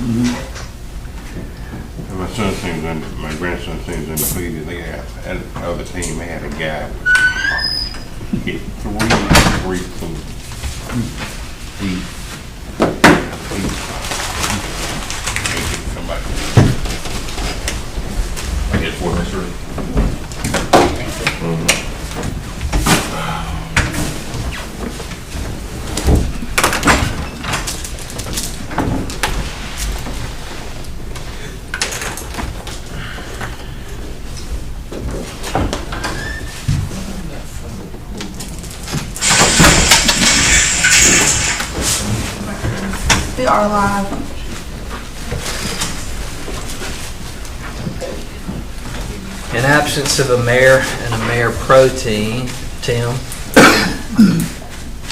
My son seems my grandson seems undefeated. They had the other team. They had a guy who hit three things. Somebody. I guess what I said. We are live. In absence of a mayor and a mayor pro tem, Tim,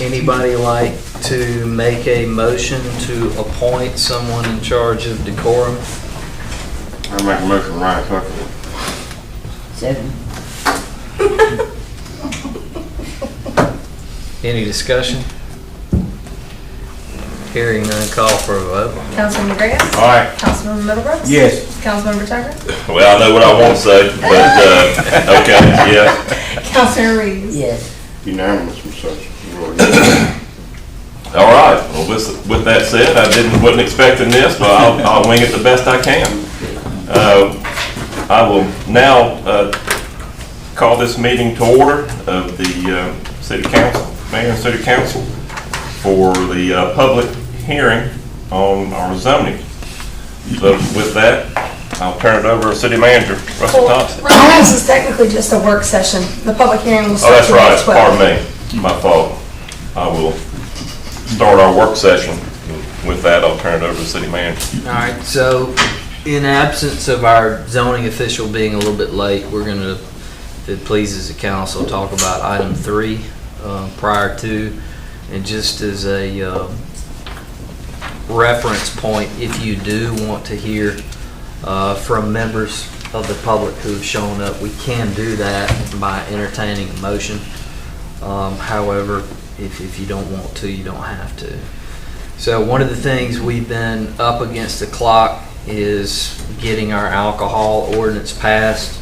anybody like to make a motion to appoint someone in charge of decorum? I make a motion, Ryan Tucker. Second. Any discussion? Hearing none, call for a vote. Councilman McGrath. Aye. Councilman Middlebrooks. Yes. Councilmember Tucker. Well, I know what I want to say, but, okay, yeah. Councilman Reeves. Yes. Unanimous and such. All right, well, with that said, wasn't expecting this, but I'll wing it the best I can. I will now call this meeting to order of the City Council, Mayor and City Council, for the public hearing on our zoning. So with that, I'll turn it over to City Manager, Russell Thompson. Well, this is technically just a work session. The public hearing will Oh, start that's July right, 12th. pardon me, my fault. I will start our work session. With that, I'll turn it over to the City Manager. All right, so in absence of our zoning official being a little bit late, we're going to, if it pleases the council, talk about item 3 prior to, and just as a reference point, if you do want to hear from members of the public who have shown up, we can do that by entertaining a motion. However, if you don't want to, you don't have to. So one of the things we've been up against the clock is getting our alcohol ordinance passed,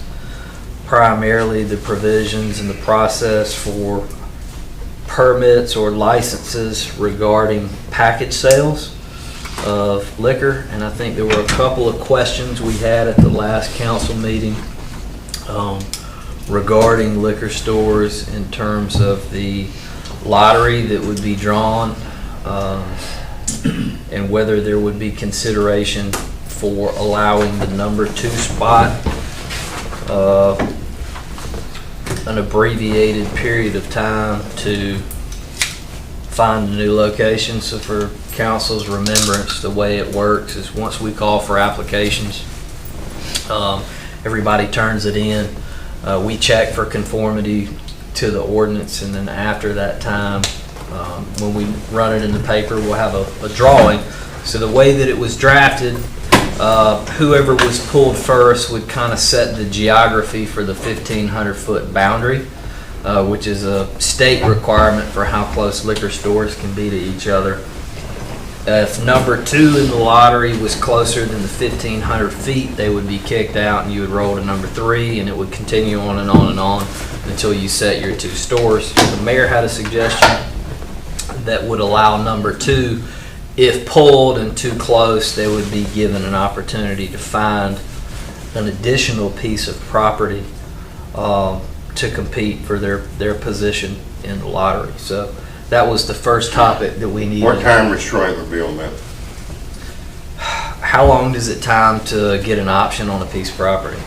primarily the provisions and the process for permits or licenses regarding package sales of liquor. And I think there were a couple of questions we had at the last council meeting regarding liquor stores in terms of the lottery that would be drawn and whether there would be consideration for allowing the number 2 spot an abbreviated period of time to find a new location. So for council's remembrance, the way it works is once we call for applications, everybody turns it in. We check for conformity to the ordinance, and then after that time, when we run it in the paper, we'll have a drawing. So the way that it was drafted, whoever was pulled first would kind of set the geography for the 1,500-foot boundary, which is a state requirement for how close liquor stores can be to each other. If number 2 in the lottery was closer than the 1,500 feet, they would be kicked out and you would roll to number 3, and it would continue on and on and on until you set your 2 stores. The mayor had a suggestion that would allow number 2, if pulled and too close, they would be given an opportunity to find an additional piece of property to compete for their position in the lottery. So that was the first topic that we needed. What time is Schraderville now? How long does it time to get an option on a piece of property?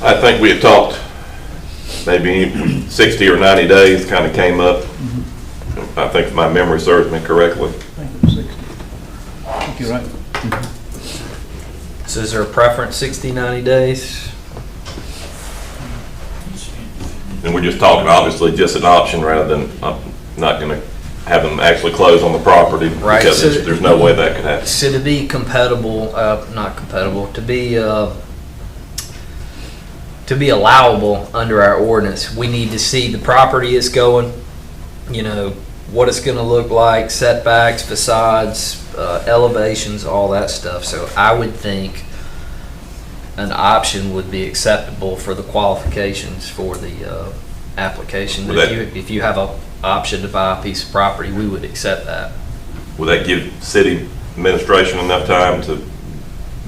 I think we had talked maybe 60 or 90 days kind of came up. I think if my memory serves me correctly. I think it was 60. I think you're right. So is there a preference, 60, 90 days? And we're just talking, obviously, just an option rather than, I'm not going to have them actually close on the property. Right, Because so- there's no way that could happen. So to be compatible, not compatible, to be allowable under our ordinance, we need to see the property it's going, what it's gonna look like, setbacks, facades, elevations, all that stuff. So I would think an option would be acceptable for the qualifications for the application. Well, If you have a option to buy a piece of property, we would accept that. Will that give city administration enough time to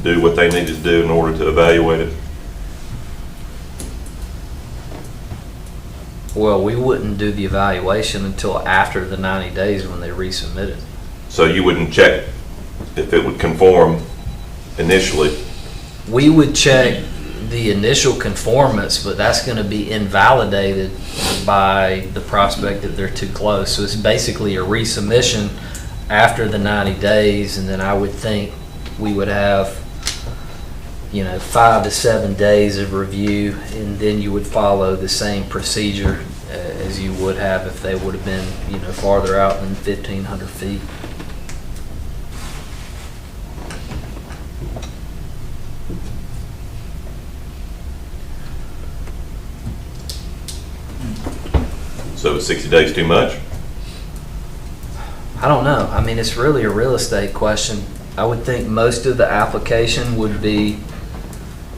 do what they need to do in order to evaluate it? Well, we wouldn't do the evaluation until after the 90 days when they resubmit it. So you wouldn't check if it would conform initially? We would check the initial conformance, but that's going to be invalidated by the prospect that they're too close. So it's basically a resubmission after the 90 days, and then I would think we would have, 5 to 7 days of review, and then you would follow the same procedure as you would have if they would have been, farther out than 1,500 feet. So is 60 days too much? I don't know. I mean, it's really a real estate question. I would think most of the application would be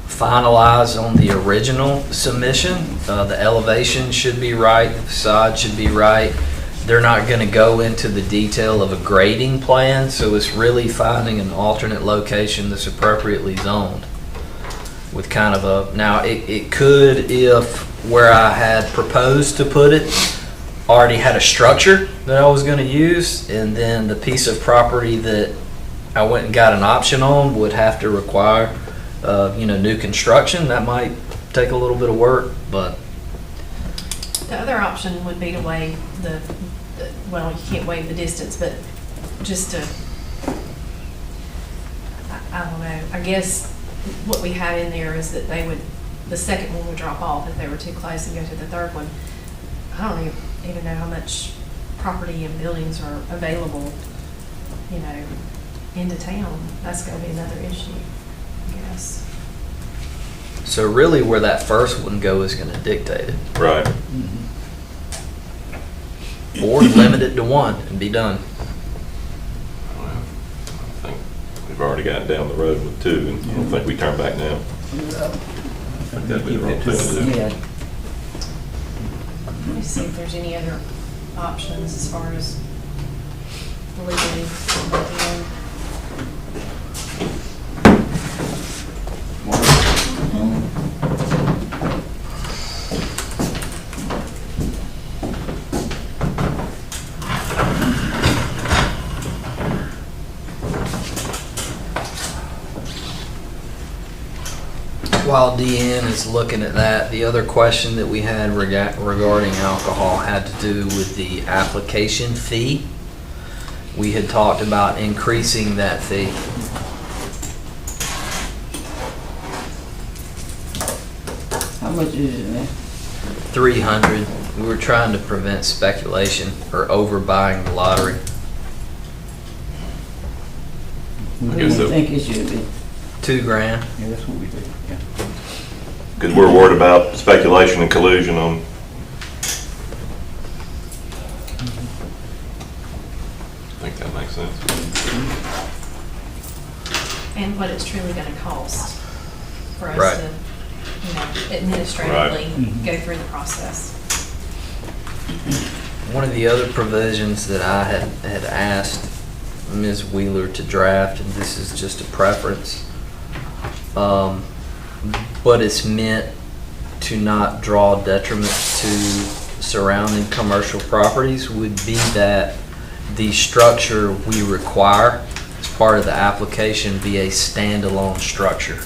finalized on the original submission. The elevation should be right, the facade should be right. They're not going to go into the detail of a grading plan, so it's really finding an alternate location that's appropriately zoned. With kind of a, now it could, if where I had proposed to put it already had a structure that I was going to use, and then the piece of property that I went and got an option on would have to require, new construction. That might take a little bit of work, but The other option would be to waive well, you can't waive the distance, but just to, I don't know, I guess what we had in there is that the second one would drop off if they were too close and go to the third one. I don't even know how much property and buildings are available, into town. That's gonna be another issue, I guess. so really where that first one goes is going to dictate it. Right. Or limit it to one and be done. Well, I think we've already gotten down the road with two, and I don't think we turn back now. I think that'd be the wrong thing to do. Yeah, Let me see if there's any other options as far as legally. While DN is looking at that, the other question that we had regarding alcohol had to do with the application fee. We had talked about increasing that fee. how much is it, man? 300. We were trying to prevent speculation or overbuying the lottery. What do you Guess so. think it should be? $2,000. Yeah, that's what we do, yeah. Because we're worried about speculation and collusion on. I think that makes sense. And what it's truly gonna cost for us Right. to, administratively go through the process. One of the other provisions that I had asked Ms. Wheeler to draft, and this is just a preference, but it's meant to not draw detriment to surrounding commercial properties, would be that the structure we require as part of the application be a standalone structure,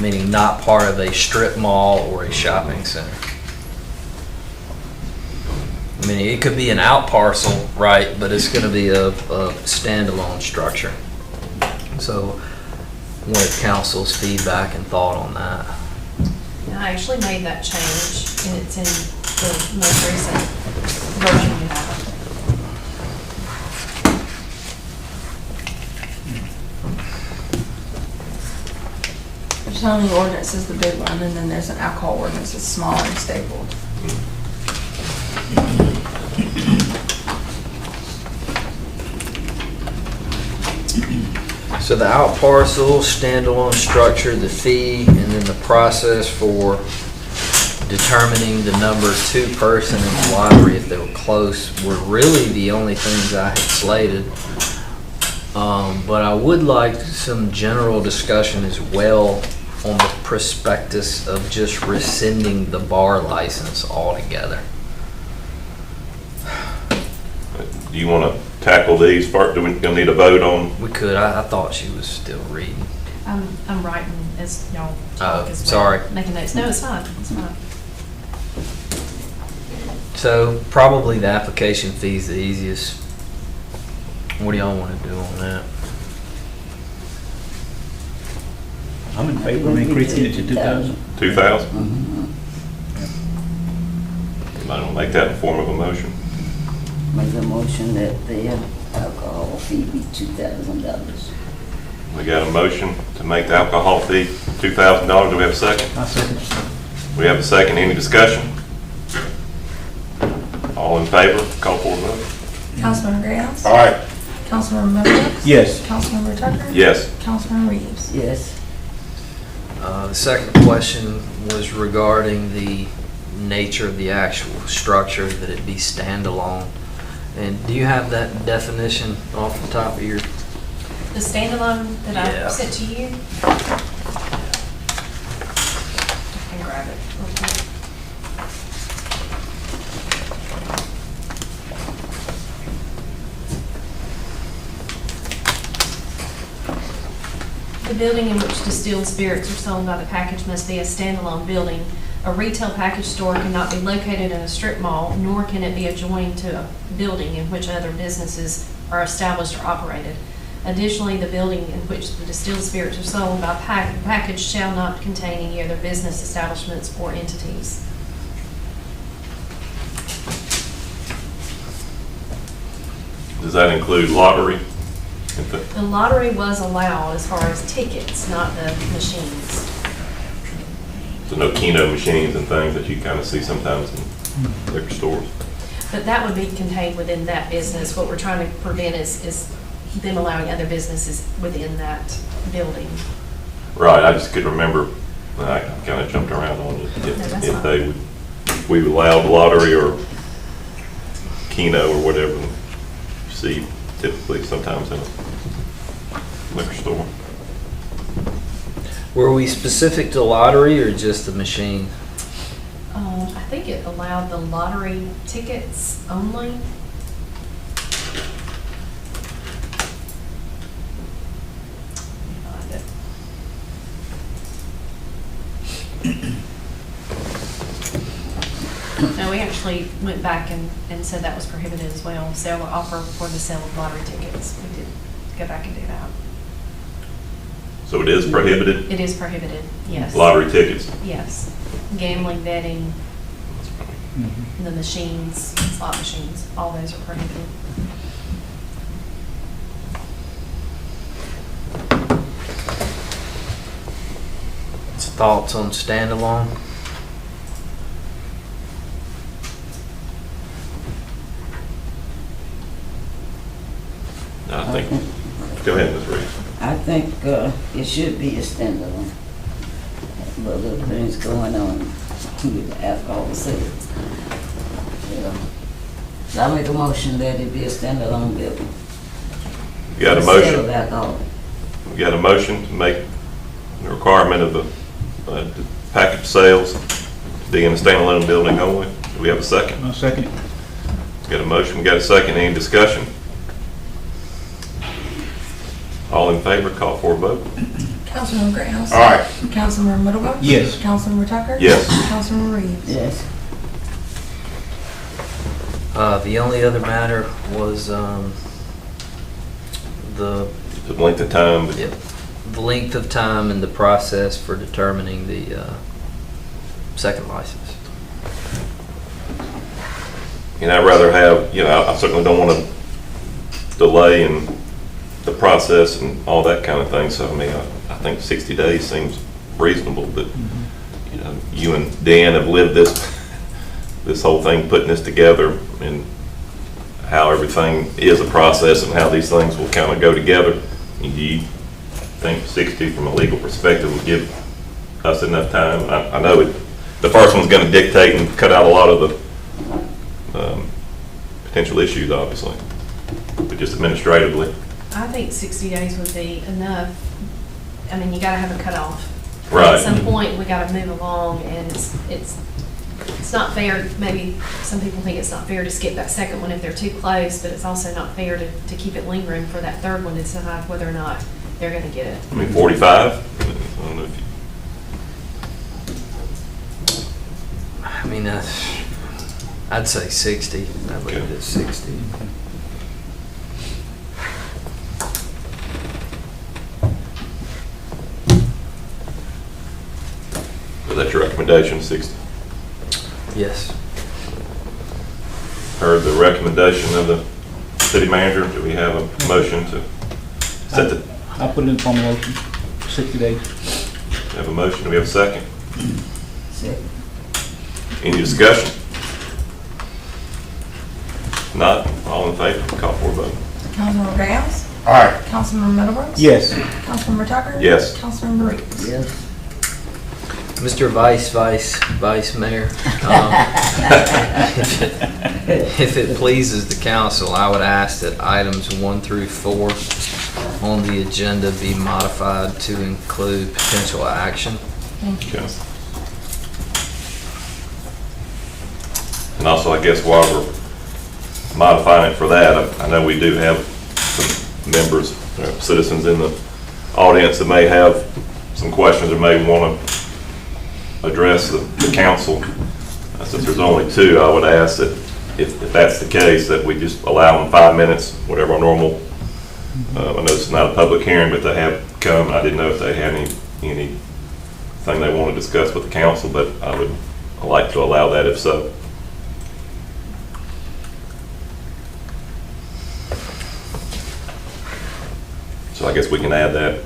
meaning not part of a strip mall or a shopping center. I mean, it could be an out parcel, right, but it's going to be a standalone structure. So, wanted council's feedback and thought on that. And I actually made that change, and it's in the most recent version you have. The zoning ordinance is the big one, and then there's an alcohol ordinance that's smaller and stapled. So the out parcel, standalone structure, the fee, and then the process for determining the number 2 person in the lottery if they were close were really the only things I had slated. But I would like some general discussion as well on the prospectus of just rescinding the bar license altogether. Do you want to tackle these first? Do we gonna need a vote on? We could, I thought she was still reading. I'm writing as y'all talk as well. Sorry. Making notes. No, it's fine. It's fine. So probably the application fee is the easiest. What do y'all want to do on that? I'm in favor of increasing it to 2,000. 2,000? Mhm. I don't make that in form of a motion. Make a motion that the alcohol fee be $2,000. We got a motion to make the alcohol fee $2,000. Do we have a second? I second. We have a second. Any discussion? All in favor, call for a vote. Councilmember Grayhouse? All right. Councilmember Middlebrooks? Yes. Councilmember Tucker? Yes. Councilmember Reeves? Yes. The second question was regarding the nature of the actual structure, that it be standalone. And do you have that definition off the top of your? The standalone that Yeah. I sent to you. I can grab it real quick. The building in which distilled spirits are sold by the package must be a standalone building. A retail package store cannot be located in a strip mall, nor can it be adjoined to a building in which other businesses are established or operated. Additionally, the building in which the distilled spirits are sold by package shall not contain any other business establishments or entities. Does that include lottery? The lottery was allowed as far as tickets, not the machines. So no Keno machines and things that you kind of see sometimes in liquor stores? But that would be contained within that business. What we're trying to prevent is them allowing other businesses within that building. Right, I just could remember, I kind of jumped around on it. that's If fine. they would, we allowed lottery or Keno or whatever you see typically sometimes in a liquor store. Were we specific to lottery or just the machine? I think it allowed the lottery tickets only. Find it. No, we actually went back and said that was prohibited as well. Sale or offer for the sale of lottery tickets. We did go back and do that. So it is prohibited, It is prohibited, yes. lottery tickets? Yes. Gambling, betting, Mhm. the machines, slot machines, all those are prohibited. Thoughts on standalone? I think, go ahead, Ms. Reeves. I think it should be a standalone. But little things going on with the alcohol sales. Yeah. So I make a motion that it be a standalone building. You got a Sale of motion, alcohol. we got a motion to make the requirement of the package sales be in a standalone building only. Do we have a second? I'll second it. Got a motion, we got a second, any discussion? All in favor, call for a vote. Councilmember Grayhouse? All right. Councilmember Middlebrooks? Yes. Councilmember Tucker? Yes. Councilmember Reeves? Yes. The only other matter was the The length of time, but Yep. The length of time and the process for determining the second license. I'd rather have, I certainly don't want to delay in the process and all that kind of thing, so I mean, I think 60 days seems reasonable, but, you and Dan have lived this whole thing, putting this together, and how everything is a process and how these things will kind of go together. Do you think 60 from a legal perspective would give us enough time? I know the first one's going to dictate and cut out a lot of the potential issues, obviously, but just administratively. I think 60 days would be enough. I mean, you gotta have a cutoff. Right. At some point, we gotta move along, and it's not fair, maybe some people think it's not fair to skip that second one if they're too close, but it's also not fair to keep it lingering for that third one to decide whether or not they're gonna get it. I mean, 45? I don't know if you... I mean, I'd say 60. I leave it at 60. Is that your recommendation, 60? Yes. Heard the recommendation of the city manager. Do we have a motion to set the, I'll put it in form of motion, 60 days. have a motion? Do we have a second? Second. Any discussion? Not, all in favor, call for a vote. Councilmember Gales? Aye. Councilmember Middlebrooks? Yes. Councilmember Tucker? Yes. Councilmember Reeves? Yes. Mr. Vice Mayor, if it pleases the council, I would ask that items 1 through 4 on the agenda be modified to include potential action. Thank you. Okay. And also, I guess while we're modifying it for that, I know we do have some members, citizens in the audience that may have some questions or may want to address the council. Since there's only 2, I would ask that if that's the case, that we just allow them 5 minutes, whatever our normal, I know it's not a public hearing, but they have come. I didn't know if they had anything they want to discuss with the council, but I would like to allow that if so. So I guess we can add that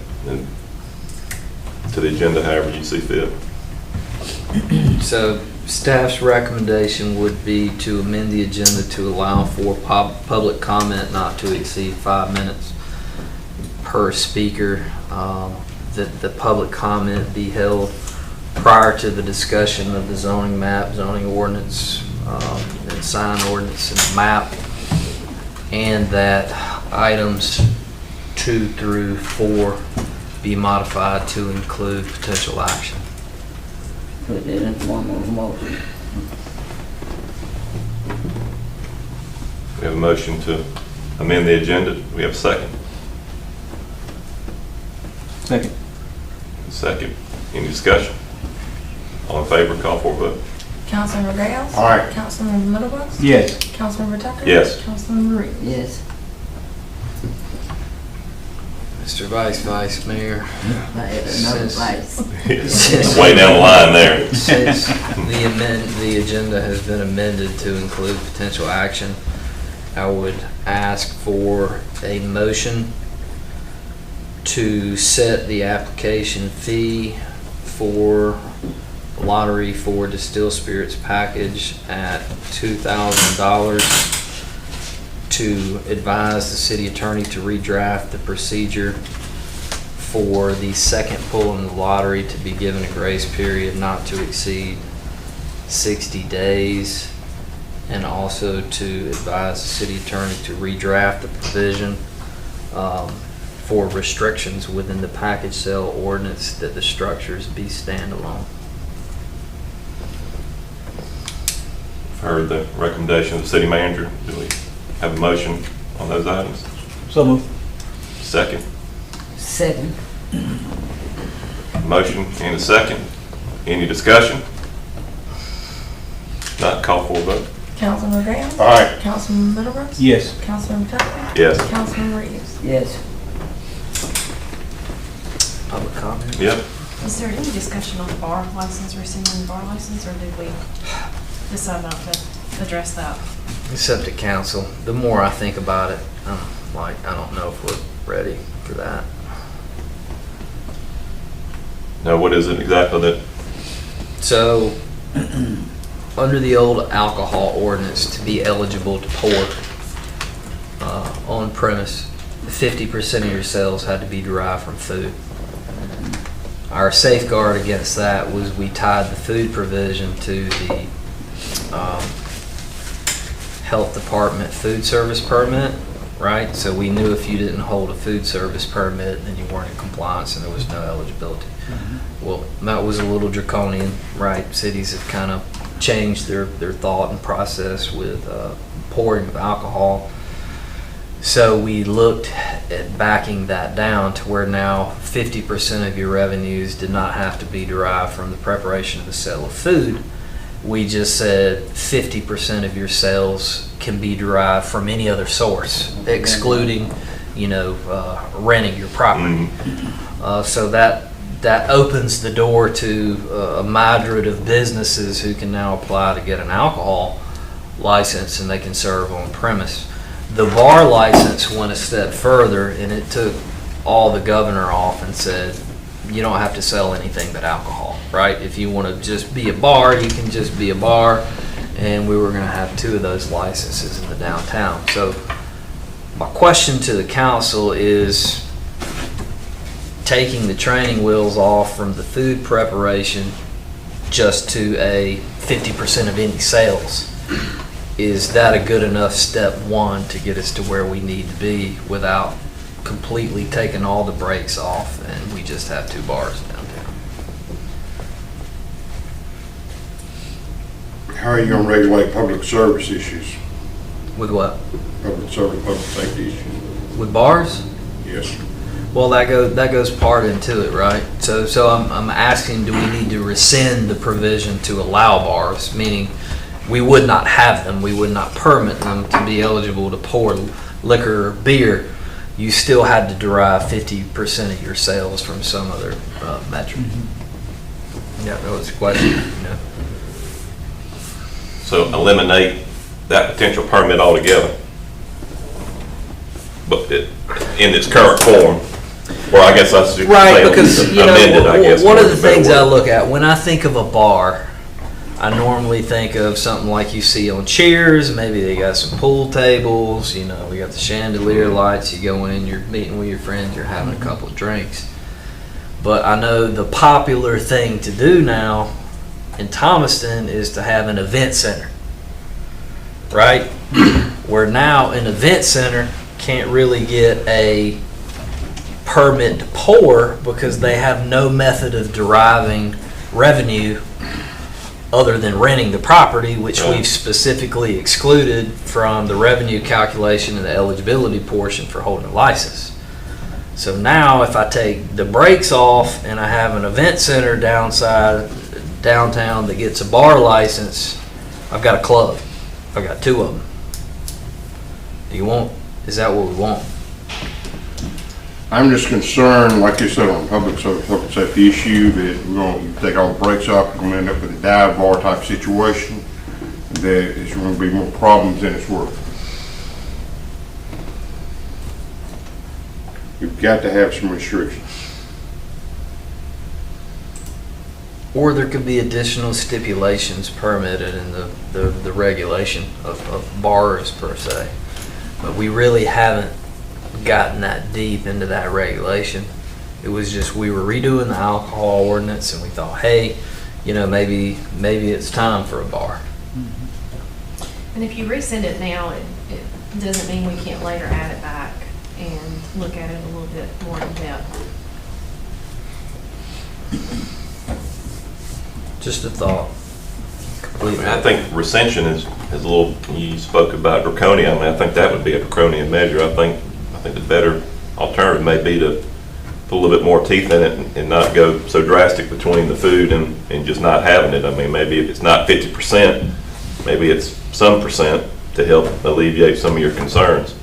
to the agenda however you see fit. So staff's recommendation would be to amend the agenda to allow for public comment not to exceed 5 minutes per speaker. That the public comment be held prior to the discussion of the zoning map, zoning ordinance, and sign ordinance and map, and that items 2 through 4 be modified to include potential action. Put it in form of motion. We have a motion to amend the agenda. We have a second. Second. Second. Any discussion? All in favor, call for a vote. Councilmember Gales? Aye. Councilmember Middlebrooks? Yes. Councilmember Tucker? Yes. Councilmember Reeves? Yes. Mr. Vice Mayor, I had another vice. Way down the line there. since the agenda has been amended to include potential action, I would ask for a motion to set the application fee for lottery for distilled spirits package at $2,000, to advise the city attorney to redraft the procedure for the second pull in the lottery to be given a grace period not to exceed 60 days, and also to advise the city attorney to redraft the provision for restrictions within the package sale ordinance that the structures be standalone. Heard the recommendation of the city manager. Do we have a motion on those items? So moved. Second. Second. Motion and a second. Any discussion? Not, call for a vote. Councilmember Gales? Aye. Councilmember Middlebrooks? Yes. Councilmember Tucker? Yes. Councilmember Reeves? Yes. Public comment? Yep. Is there any discussion on the bar license, rescinding the bar license, or did we decide not to address that? It's up to council. The more I think about it, I don't know if we're ready for that. Now, what is it exactly that, So, under the old alcohol ordinance, to be eligible to pour on premise, 50% of your sales had to be derived from food. Our safeguard against that was we tied the food provision to the health department food service permit, right? So we knew if you didn't hold a food service permit, then you weren't in compliance and there was no eligibility. Well, that was a little draconian, right? Cities have kind of changed their thought and process with pouring of alcohol. So we looked at backing that down to where now 50% of your revenues did not have to be derived from the preparation of the sale of food. We just said 50% of your sales can be derived from any other source, excluding, renting your property. So that opens the door to a madrid of businesses who can now apply to get an alcohol license, and they can serve on premise. The bar license went a step further, and it took all the governor off and said, you don't have to sell anything but alcohol, right? If you want to just be a bar, you can just be a bar. And we were going to have 2 of those licenses in the downtown. So my question to the council is, taking the training wheels off from the food preparation just to a 50% of any sales, is that a good enough step one to get us to where we need to be without completely taking all the brakes off and we just have 2 bars downtown? How are you gonna regulate public service issues? With what? Public service, public safety issues? With bars? Yes. Well, that goes part into it, right? So I'm asking, do we need to rescind the provision to allow bars, meaning we would not have them, we would not permit them to be eligible to pour liquor or beer. You still had to derive 50% of your sales from some other metric. Yeah, that was the question. So eliminate that potential permit altogether. But in its current form, or I guess I should Right, say because amended, I guess. one of for the a better things I word. look at when I think of a bar, I normally think of something like you see on Cheers. Maybe they got some pool tables. We got the chandelier lights. You go in, you're meeting with your friends, you're having a couple of drinks. But I know the popular thing to do now in Thomaston is to have an event center, right? Where now an event center can't really get a permit to pour because they have no method of deriving revenue other than renting the property, which we've specifically excluded from the revenue calculation and the eligibility portion for holding a license. So now if I take the brakes off and I have an event center downtown that gets a bar license, I've got a club. I've got 2 of them. Is that what we want? I'm just concerned, like you said, on public service, public safety issue, that we're gonna take all the brakes off, we're gonna end up with a dive bar type situation, that it's gonna be more problems than it's worth. We've got to have some restrictions. Or there could be additional stipulations permitted in the regulation of bars per se. But we really haven't gotten that deep into that regulation. It was just we were redoing the alcohol ordinance and we thought, hey, maybe it's time for a bar. And if you rescind it now, it doesn't mean we can't later add it back and look at it a little bit more in depth. Just a thought. Completely. I think recension is a little, you spoke about draconian, I think that would be a draconian measure. I think the better alternative may be to put a little bit more teeth in it and not go so drastic between the food and just not having it. I mean, maybe if it's not 50%, maybe it's some percent to help alleviate some of your concerns,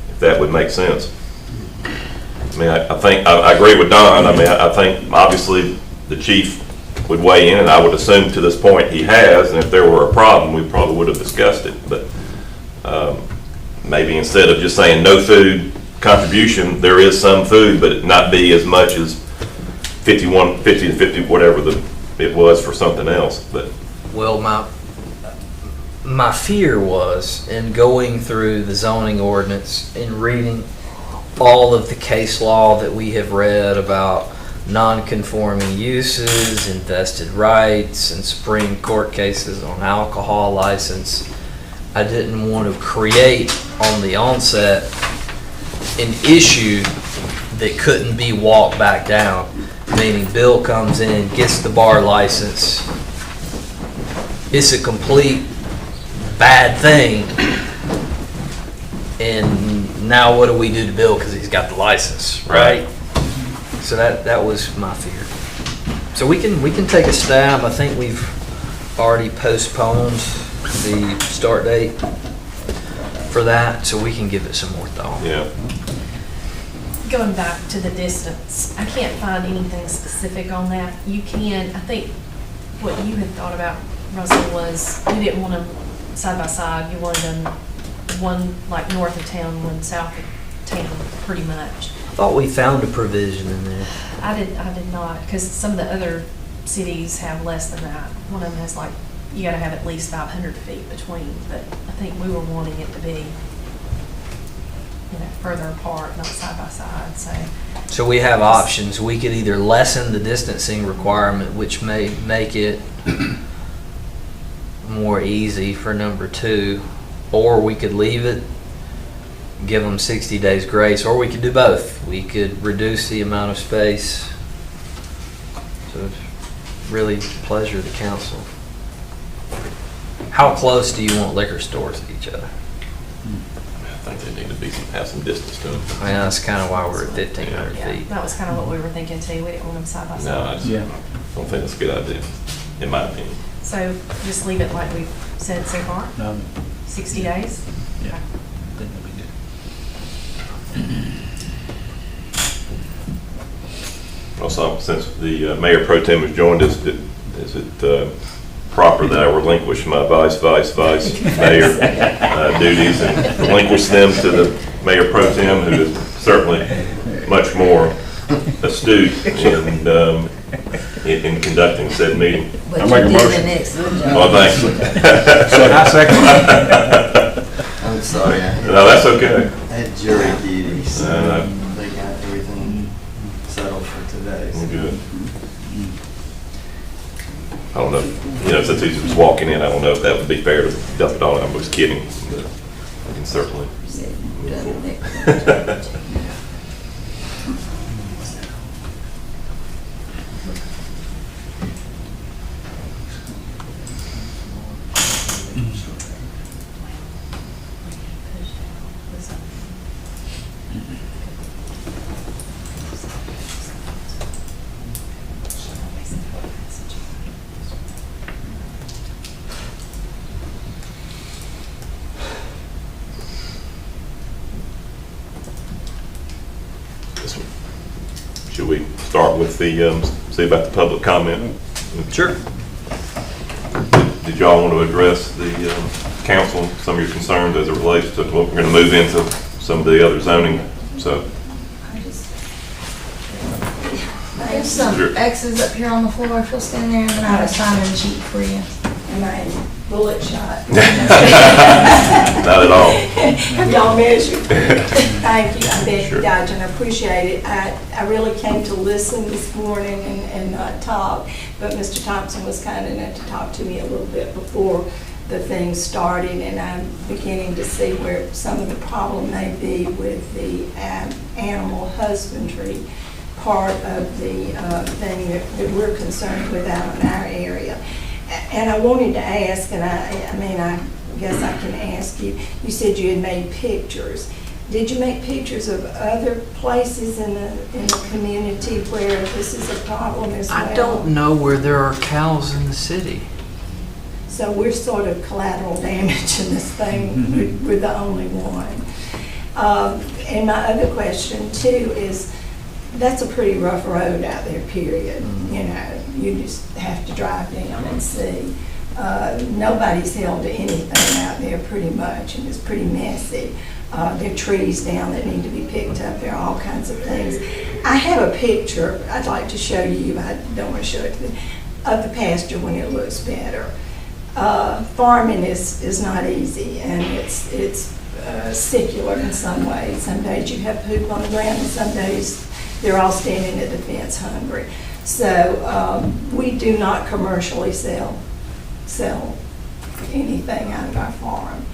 if that would make sense. I mean, I think, I agree with Don. I mean, I think obviously the chief would weigh in, and I would assume to this point he has, and if there were a problem, we probably would have discussed it. But maybe instead of just saying no food contribution, there is some food, but it not be as much as 50 to 50, whatever it was for something else. But Well, my fear was in going through the zoning ordinance and reading all of the case law that we have read about non-conforming uses, invested rights, and Supreme Court cases on alcohol license. I didn't want to create on the onset an issue that couldn't be walked back down, meaning Bill comes in, gets the bar license, it's a complete bad thing, and now what do we do to Bill because he's got the license, right? So that was my fear. So we can take a stab. I think we've already postponed the start date for that, so we can give it some more thought. Yeah. Going back to the distance, I can't find anything specific on that. You can, I think what you had thought about, Russell, was you didn't want them side by side. You wanted them one like north of town, one south of town, pretty much. I thought we found a provision in there. I did not, because some of the other cities have less than that. One of them has like, you gotta have at least 500 feet between, but I think we were wanting it to be, further apart, not side by side, so. So we have options. We could either lessen the distancing requirement, which may make it more easy for number 2, or we could leave it, give them 60 days grace, or we could do both. We could reduce the amount of space. So it's really pleasure to council. How close do you want liquor stores to each other? I think they need to have some distance to them. I mean, that's kind of why we're at 1,500 Yeah, feet. that was kind of what we were thinking too. We didn't want them side by No, side. I just Yeah. don't think that's a good idea, in my opinion. So just leave it like we've said so far, No, 60 days? yeah, Okay. I think that'd be good. Also, since the Mayor Pro Tem has joined us, is it proper that I relinquish my vice mayor duties and relinquish them to the Mayor Pro Tem, who is certainly much more astute in conducting said meeting? But I you make a did motion. an excellent job. Well, thanks. I second. I'm sorry, No, that's okay. I had jury duty, so No. they got everything settled for today. so. Good. I don't know, since he was walking in, I don't know if that would be fair to dump it on him. I was kidding, but I can certainly. You done an excellent job. Should we start with the, see about the public comment? Sure. Did y'all want to address the council, some of your concerns as it relates to, well, we're going to move into some of the other zoning, so. There's some X's up here on the floor, if you'll stand there, and then I'll sign in a sheet for you. And my bullet shot. Not at all. Have y'all measured? Thank you, I bet Sure. you guys, and I appreciate it. I really came to listen this morning and not talk, but Mr. Thompson was kind enough to talk to me a little bit before the thing started, and I'm beginning to see where some of the problem may be with the animal husbandry part of the thing that we're concerned with out in our area. And I wanted to ask, and I guess I can ask you, you said you had made pictures. Did you make pictures of other places in the community where this is a problem as well? I don't know where there are cows in the city. So we're sort of collateral damage in this thing. We're the only one. And my other question too is, that's a pretty rough road out there, period. You know, you just have to drive down and see. Nobody's held to anything out there pretty much, and it's pretty messy. There are trees down that need to be picked up. There are all kinds of things. I have a picture I'd like to show you. I don't want to show it of the pasture when it looks better. Farming is not easy, and it's secular in some ways. Some days you have poop on the ground, and some days they're all standing at the fence hungry. So we do not commercially sell anything out of our farm.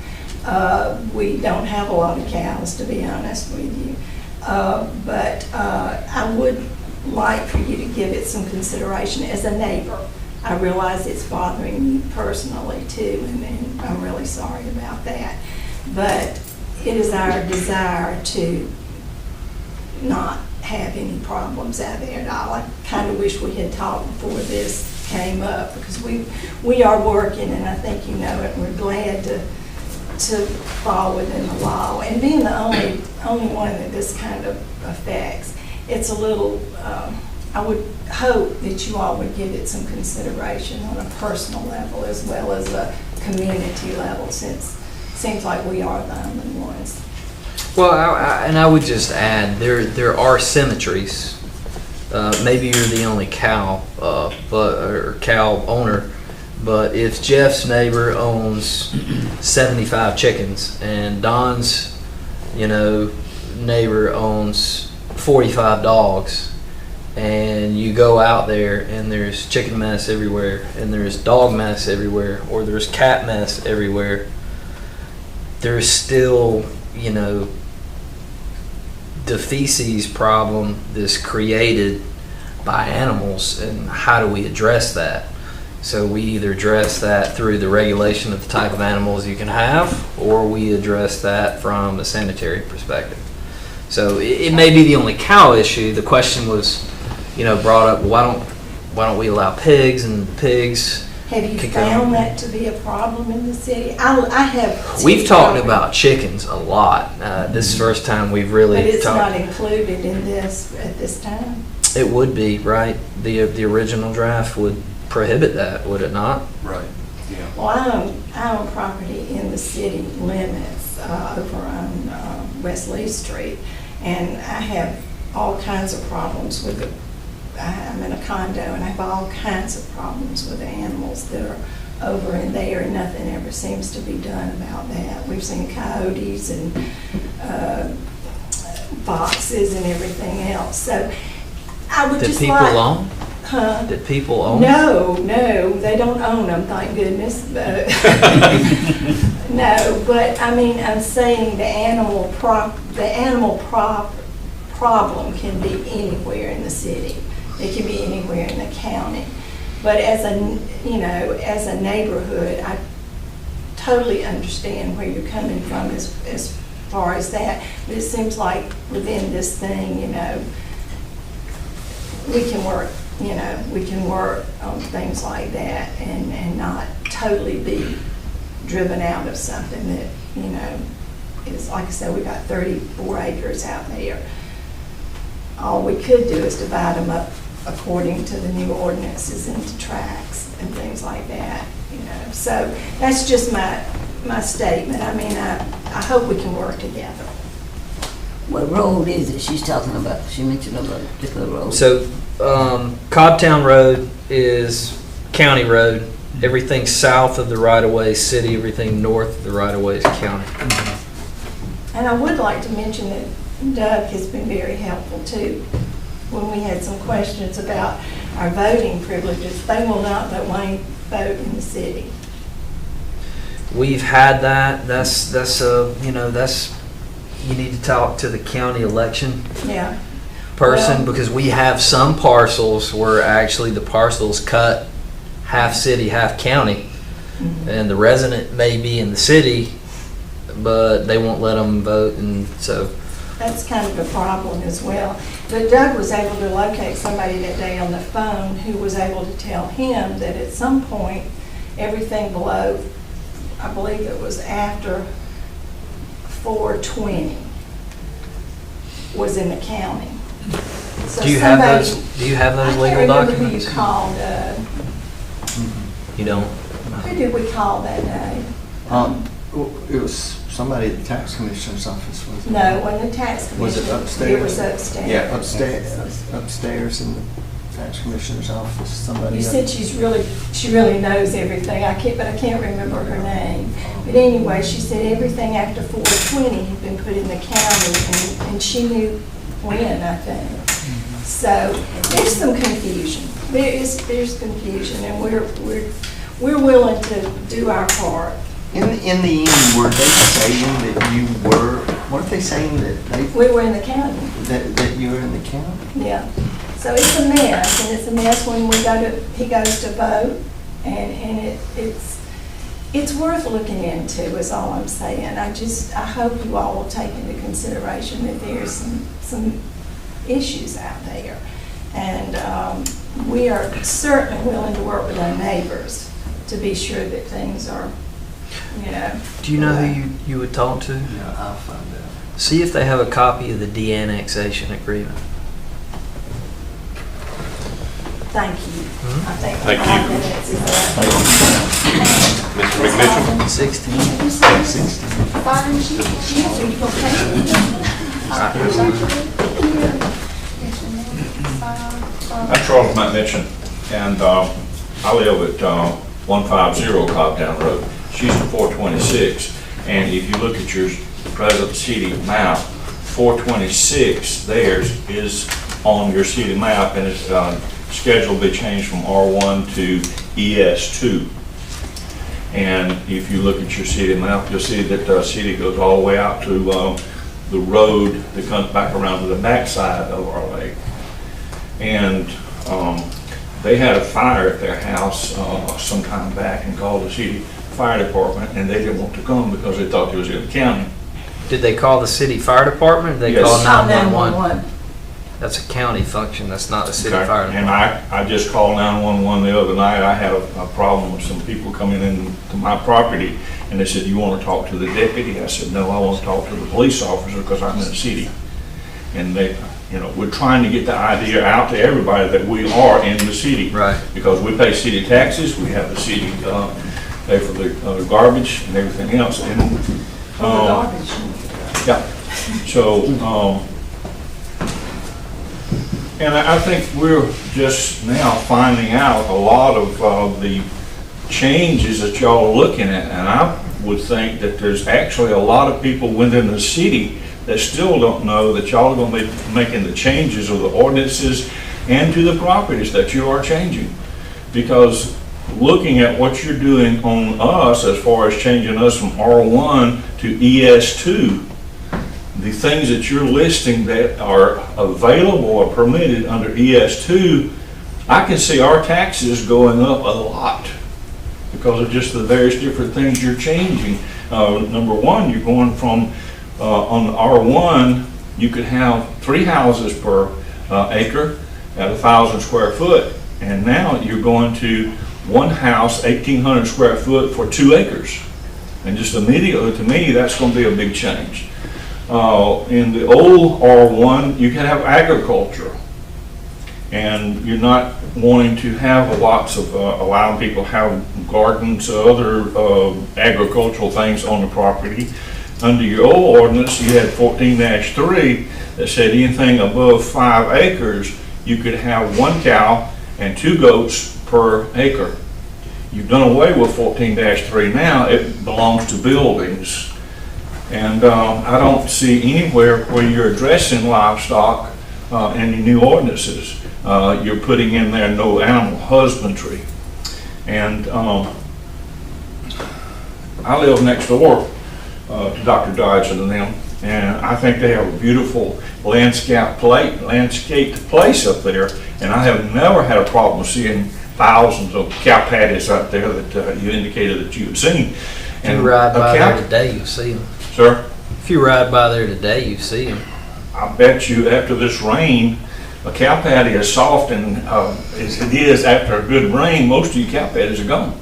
We don't have a lot of cows, to be honest with you. But I would like for you to give it some consideration as a neighbor. I realize it's bothering you personally too, and I'm really sorry about that. But it is our desire to not have any problems out there at all. I kind of wish we had talked before this came up, because we are working, and I think you know it. We're glad to fall within the law. And being the only one that this kind of affects, it's a little, I would hope that you all would give it some consideration on a personal level as well as a community level, since it seems like we are the only ones. Well, I would just add, there are symmetries. Maybe you're the only cow, or cow owner, but if Jeff's neighbor owns 75 chickens and Don's, neighbor owns 45 dogs, and you go out there and there's chicken mess everywhere, and there's dog mess everywhere, or there's cat mess everywhere, there's still, the feces problem that's created by animals, and how do we address that? So we either address that through the regulation of the type of animals you can have, or we address that from a sanitary perspective. So it may be the only cow issue. The question was, brought up, why don't we allow pigs, and pigs? Have you found that to be a problem in the city? I have. We've talked about chickens a lot. This is the first time we've really But it's talked. not included in this at this time? It would be, right? The original draft would prohibit that, would it not? Right, yeah. Well, I own property in the city limits over on West Lee Street, and I have all kinds of problems with it. I'm in a condo, and I have all kinds of problems with the animals that are over in there, and nothing ever seems to be done about that. We've seen coyotes and foxes and everything else. So I would Did just people like... own? Huh? Did people own? No, they don't own them, thank goodness. But no, but I mean, I'm saying the animal problem can be anywhere in the city. It can be anywhere in the county. But as a neighborhood, I totally understand where you're coming from as far as that. But it seems like within this thing, we can work on things like that and not totally be driven out of something that, is, like I said, we got 34 acres out there. All we could do is divide them up according to the new ordinances into tracts and things like that, So that's just my statement. I mean, I hope we can work together. What road is it she's talking about? She mentioned about a particular road. So, Cobbtown Road is county road. Everything south of the right-of-way is city. Everything north of the right-of-way is county. And I would like to mention that Doug has been very helpful too. When we had some questions about our voting privileges, they will not let Wayne vote in the city. We've had that. That's you need to talk to the county election Yeah. person, Well- because we have some parcels where actually the parcel's cut half city, half county, and the resident may be in the city, but they won't let them vote, and so. That's kind of a problem as well. But Doug was able to locate somebody that day on the phone who was able to tell him that at some point, everything below, I believe it was after 420, was in the county. So Do you have somebody- those? Do you have those legal I can't remember who documents? you called. You don't. Who did we call that day? It was somebody at the tax commissioner's office, wasn't it? No, it wasn't the tax Was it commissioner. upstairs? It was upstairs. Yeah, upstairs in the tax commissioner's office, somebody. You said she really knows everything. I can't remember her name. But anyway, she said everything after 420 had been put in the county, and she knew when, I think. So there's some confusion. There's confusion, and we're willing to do our part. In the end, were they saying that you weren't they saying that We were in the county. that you were in the county? Yeah, so it's a mess, and it's a mess when he goes to vote, and it's worth looking into, is all I'm saying. I hope you all will take into consideration that there's some issues out there, and we are certainly willing to work with our neighbors to be sure that things are, Do you know who you would talk to? Yeah, I'll find out. See if they have a copy of the de-annexation agreement. Thank you. I think Thank 5 you. minutes is all. Mr. McMitchell? 16. Fire and chief, are you gonna I'm Charles McMitchin, and I live at 150 Cobbtown Road. She's at 426, and if you look at your present city map, 426 theirs is on your city map, and it's scheduled to be changed from R1 to ES2. And if you look at your city map, you'll see that the city goes all the way out to the road that comes back around to the backside of our lake. And they had a fire at their house some time back and called the city fire department, and they didn't want to come because they thought it was in the county. Did they call the city fire department? Or they Yes. call Call 911? 911. That's a county function. That's not the city Okay. fire And department. I just called 911 the other night. I had a problem with some people coming into my property, and they said, "You want to talk to the deputy?" I said, "No, I want to talk to the police officer because I'm in the city." And they, we're trying to get the idea out to everybody that we are in the city. Right. Because we pay city taxes, we have the city pay for the garbage and everything else. And, For the garbage. yeah, so, and I think we're just now finding out a lot of the changes that y'all are looking at. And I would think that there's actually a lot of people within the city that still don't know that y'all are going to be making the changes of the ordinances and to the properties that you are changing. Because looking at what you're doing on us as far as changing us from R1 to ES2, the things that you're listing that are available or permitted under ES2, I can see our taxes going up a lot because of just the various different things you're changing. Number one, you're going from, on R1, you could have 3 houses per acre at 1,000 square foot. And now you're going to 1 house, 1,800 square foot for 2 acres. And just immediately, to me, that's going to be a big change. In the old R1, you can have agriculture, and you're not wanting to have lots of, allowing people to have gardens or other agricultural things on the property. Under your old ordinance, you had 14-3 that said anything above 5 acres, you could have 1 cow and 2 goats per acre. You've done away with 14-3 now. It belongs to buildings. And I don't see anywhere where you're addressing livestock in the new ordinances. You're putting in there no animal husbandry. And I live next door to Dr. Dodson and them, and I think they have a beautiful landscaped place up there, and I have never had a problem seeing thousands of cow patties out there that you indicated that you had seen. If you ride by there today, you'll see them. Sir? If you ride by there today, you see them. I bet you after this rain, a cow patty is soft and as it is after a good rain, most of your cow patties are gone.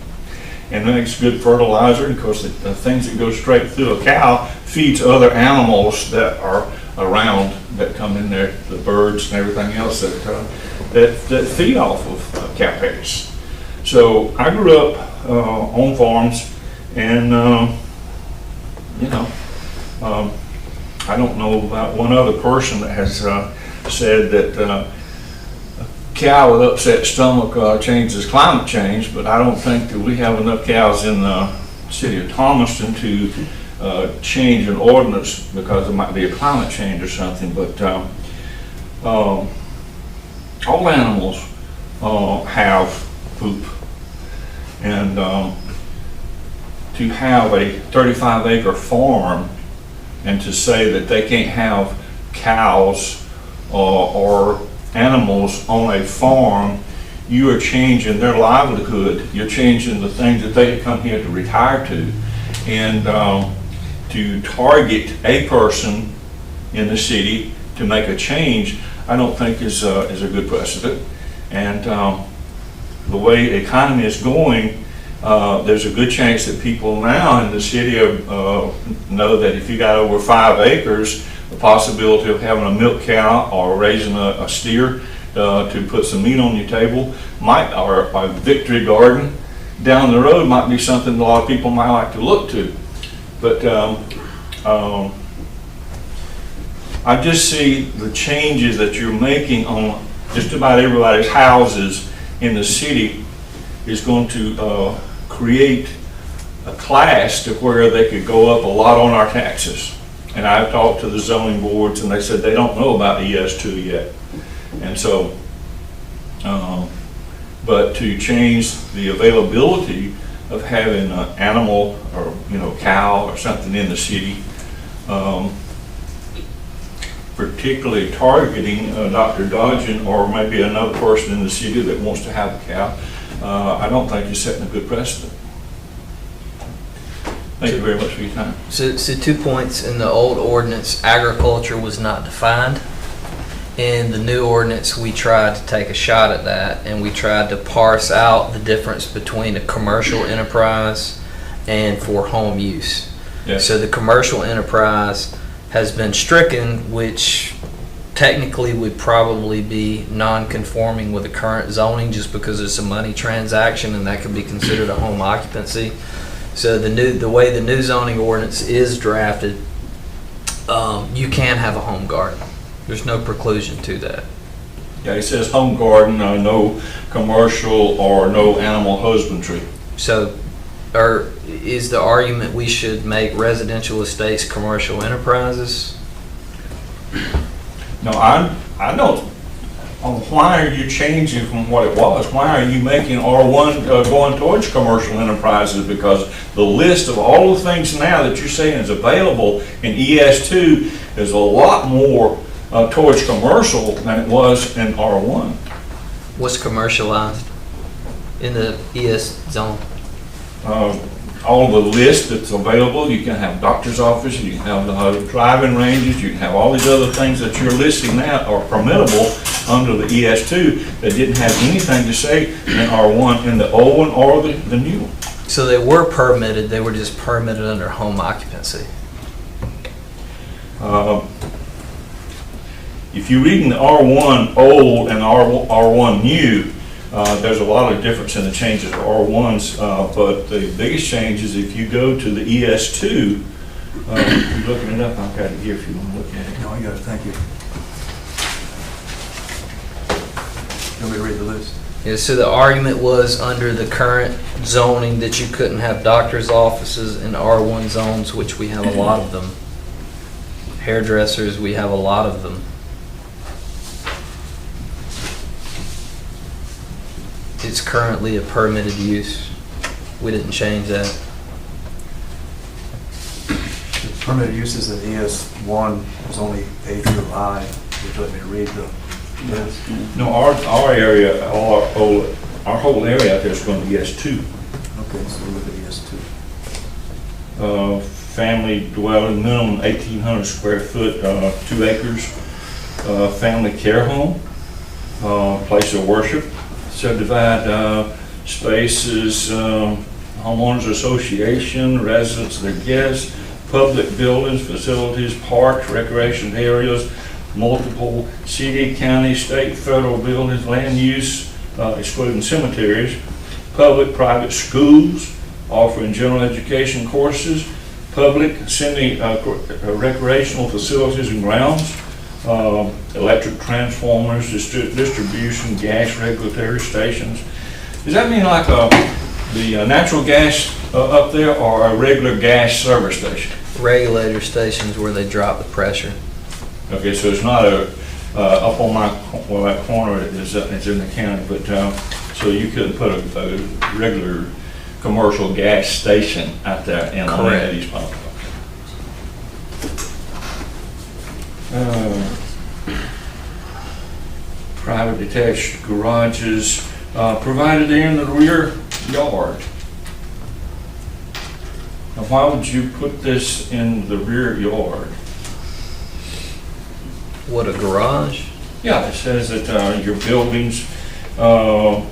And that makes good fertilizer, and of course the things that go straight through a cow feeds other animals that are around that come in there, the birds and everything else that feed off of cow patties. So I grew up on farms, and I don't know about one other person that has said that cow with upset stomach changes climate change, but I don't think that we have enough cows in the city of Thomaston to change an ordinance because there might be a climate change or something. But all animals have poop, and to have a 35-acre farm and to say that they can't have cows or animals on a farm, you are changing their livelihood. You're changing the things that they come here to retire to. And to target a person in the city to make a change, I don't think is a good precedent. And the way the economy is going, there's a good chance that people now in the city know that if you got over 5 acres, the possibility of having a milk cow or raising a steer to put some meat on your table or a victory garden down the road might be something a lot of people might like to look to. But I just see the changes that you're making on just about everybody's houses in the city is going to create a class to where they could go up a lot on our taxes. And I've talked to the zoning boards and they said they don't know about ES2 yet. And so, but to change the availability of having an animal or, cow or something in the city, particularly targeting Dr. Dodgen or maybe another person in the city that wants to have a cow, I don't think you're setting a good precedent. Thank you very much for your time. So 2 points. In the old ordinance, agriculture was not defined. In the new ordinance, we tried to take a shot at that, and we tried to parse out the difference between a commercial enterprise and for home use. Yes. So the commercial enterprise has been stricken, which technically would probably be non-conforming with the current zoning just because it's a money transaction and that could be considered a home occupancy. So the way the new zoning ordinance is drafted, you can have a home garden. There's no preclusion to that. Yeah, it says home garden, no commercial or no animal husbandry. So, is the argument we should make residential estates commercial enterprises? No, I don't. Why are you changing from what it was? Why are you making R1 going towards commercial enterprises? Because the list of all the things now that you're saying is available in ES2 is a lot more towards commercial than it was in R1. What's commercialized in the ES zone? All the list that's available, you can have doctor's office, you can have driving ranges, you can have all these other things that you're listing now are permittable under the ES2 that didn't have anything to say in R1 in the old one or the new one. So they were permitted, they were just permitted under home occupancy. If you're reading the R1 old and R1 new, there's a lot of difference in the changes to R1s, but the biggest change is if you go to the ES2, you're looking it up, I've got it here if you want to look at it. No, I got it, thank you. You want me to read the list? Yeah, so the argument was under the current zoning that you couldn't have doctor's offices in R1 zones, which we have a lot of them. Hairdressers, we have a lot of them. It's currently a permitted use. We didn't change that. The permitted uses in ES1 is only A through I. Would you like me to read the list? No, our area, our whole area out there is going to be ES2. Okay, so we'll look at ES2. Family dwelling, minimum 1,800 square foot, 2 acres. Family care home, place of worship. Subdivide spaces, homeowners association, residents, their guests, public buildings, facilities, parks, recreation areas, multiple city, county, state, federal buildings, land use, excluding cemeteries, public, private schools offering general education courses, public, semi-recreational facilities and grounds, electric transformers, distribution, gas regulatory stations. Does that mean like the natural gas up there or a regular gas service station? Regulator stations where they drop the pressure. Okay, so it's not up on that corner, it's in the county, but, so you couldn't put a regular commercial gas station out there in Correct. East Palm? Private detached garages, provided in the rear yard. Now, why would you put this in the rear yard? What, a garage? Yeah, it says that your buildings, I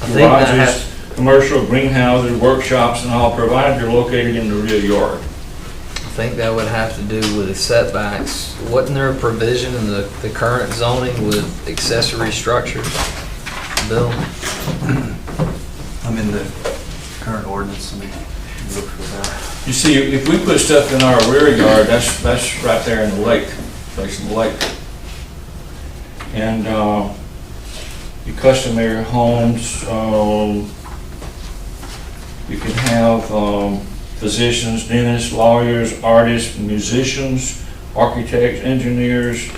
think that garages, commercial greenhouses, workshops and all provided are located in the rear yard. I think that would have to do with the setbacks. Wasn't there a provision in the current zoning with accessory structures? Bill? I'm in the current ordinance, let me look for that. You see, if we put stuff in our rear yard, that's right there in the lake, facing the lake. And your customary homes, you can have physicians, dentists, lawyers, artists, musicians, architects, engineers,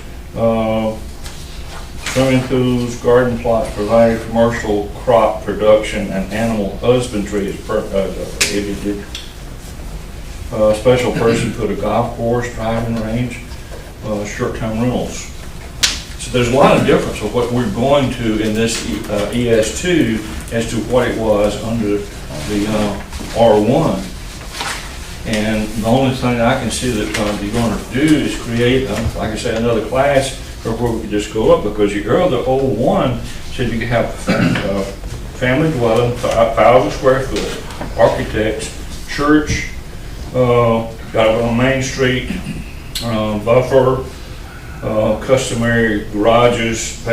swimming pools, garden plots, provided commercial crop production and animal husbandry is prohibited. A special person put a golf course, driving range, short-term rentals. So there's a lot of difference of what we're going to in this ES2 as to what it was under the R1. And the only thing I can see that you're going to do is create, like I say, another class where we could just go up, because your other O1 said you could have family dwelling, 1,000 square foot, architects, church, got it on Main Street, buffer, customary garages,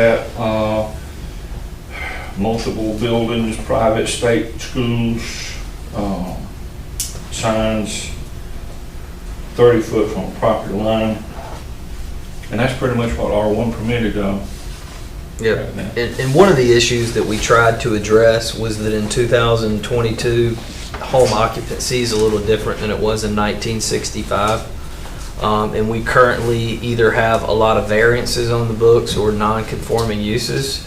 multiple buildings, private, state schools, signs 30 foot from property line. And that's pretty much what R1 permitted. Yep. Right now. And one of the issues that we tried to address was that in 2022, home occupancy is a little different than it was in 1965. And we currently either have a lot of variances on the books or non-conforming uses.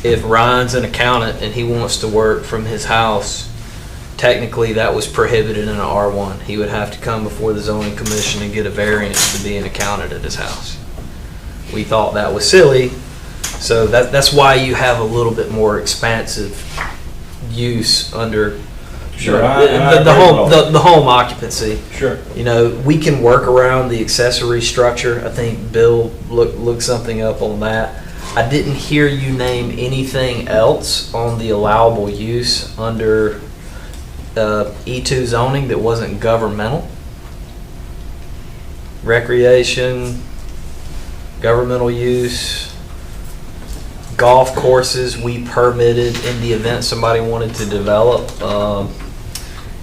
If Ryan's an accountant and he wants to work from his house, technically that was prohibited in an R1. He would have to come before the zoning commission and get a variance to be an accountant at his house. We thought that was silly, so that's why you have a little bit more expansive use under Sure, the home occupancy. Sure. You know, we can work around the accessory structure. I think Bill looked something up on that. I didn't hear you name anything else on the allowable use under E2 zoning that wasn't governmental. Recreation, governmental use, golf courses we permitted in the event somebody wanted to develop.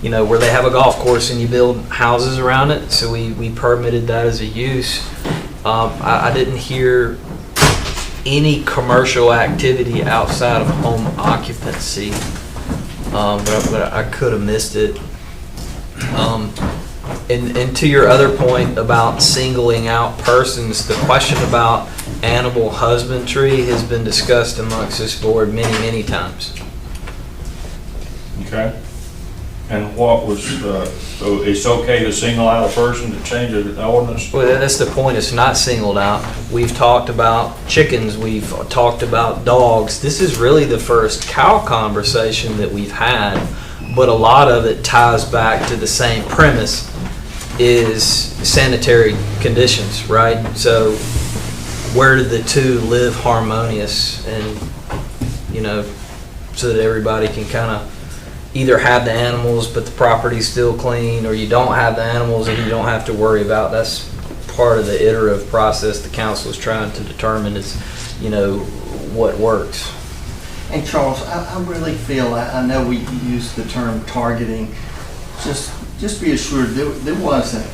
You know, where they have a golf course and you build houses around it, so we permitted that as a use. I didn't hear any commercial activity outside of home occupancy, but I could have missed it. And to your other point about singling out persons, the question about animal husbandry has been discussed amongst this board many, many times. Okay. And what was, so it's okay to single out a person to change the ordinance? Well, that's the point. It's not singled out. We've talked about chickens. We've talked about dogs. This is really the first cow conversation that we've had, but a lot of it ties back to the same premise, is sanitary conditions, right? So where do the two live harmonious, and, you know, so that everybody can kind of either have the animals but the property's still clean, or you don't have the animals and you don't have to worry about. That's part of the iterative process the council is trying to determine is, you know, what works. And Charles, I really feel, I know we use the term targeting, just be assured there wasn't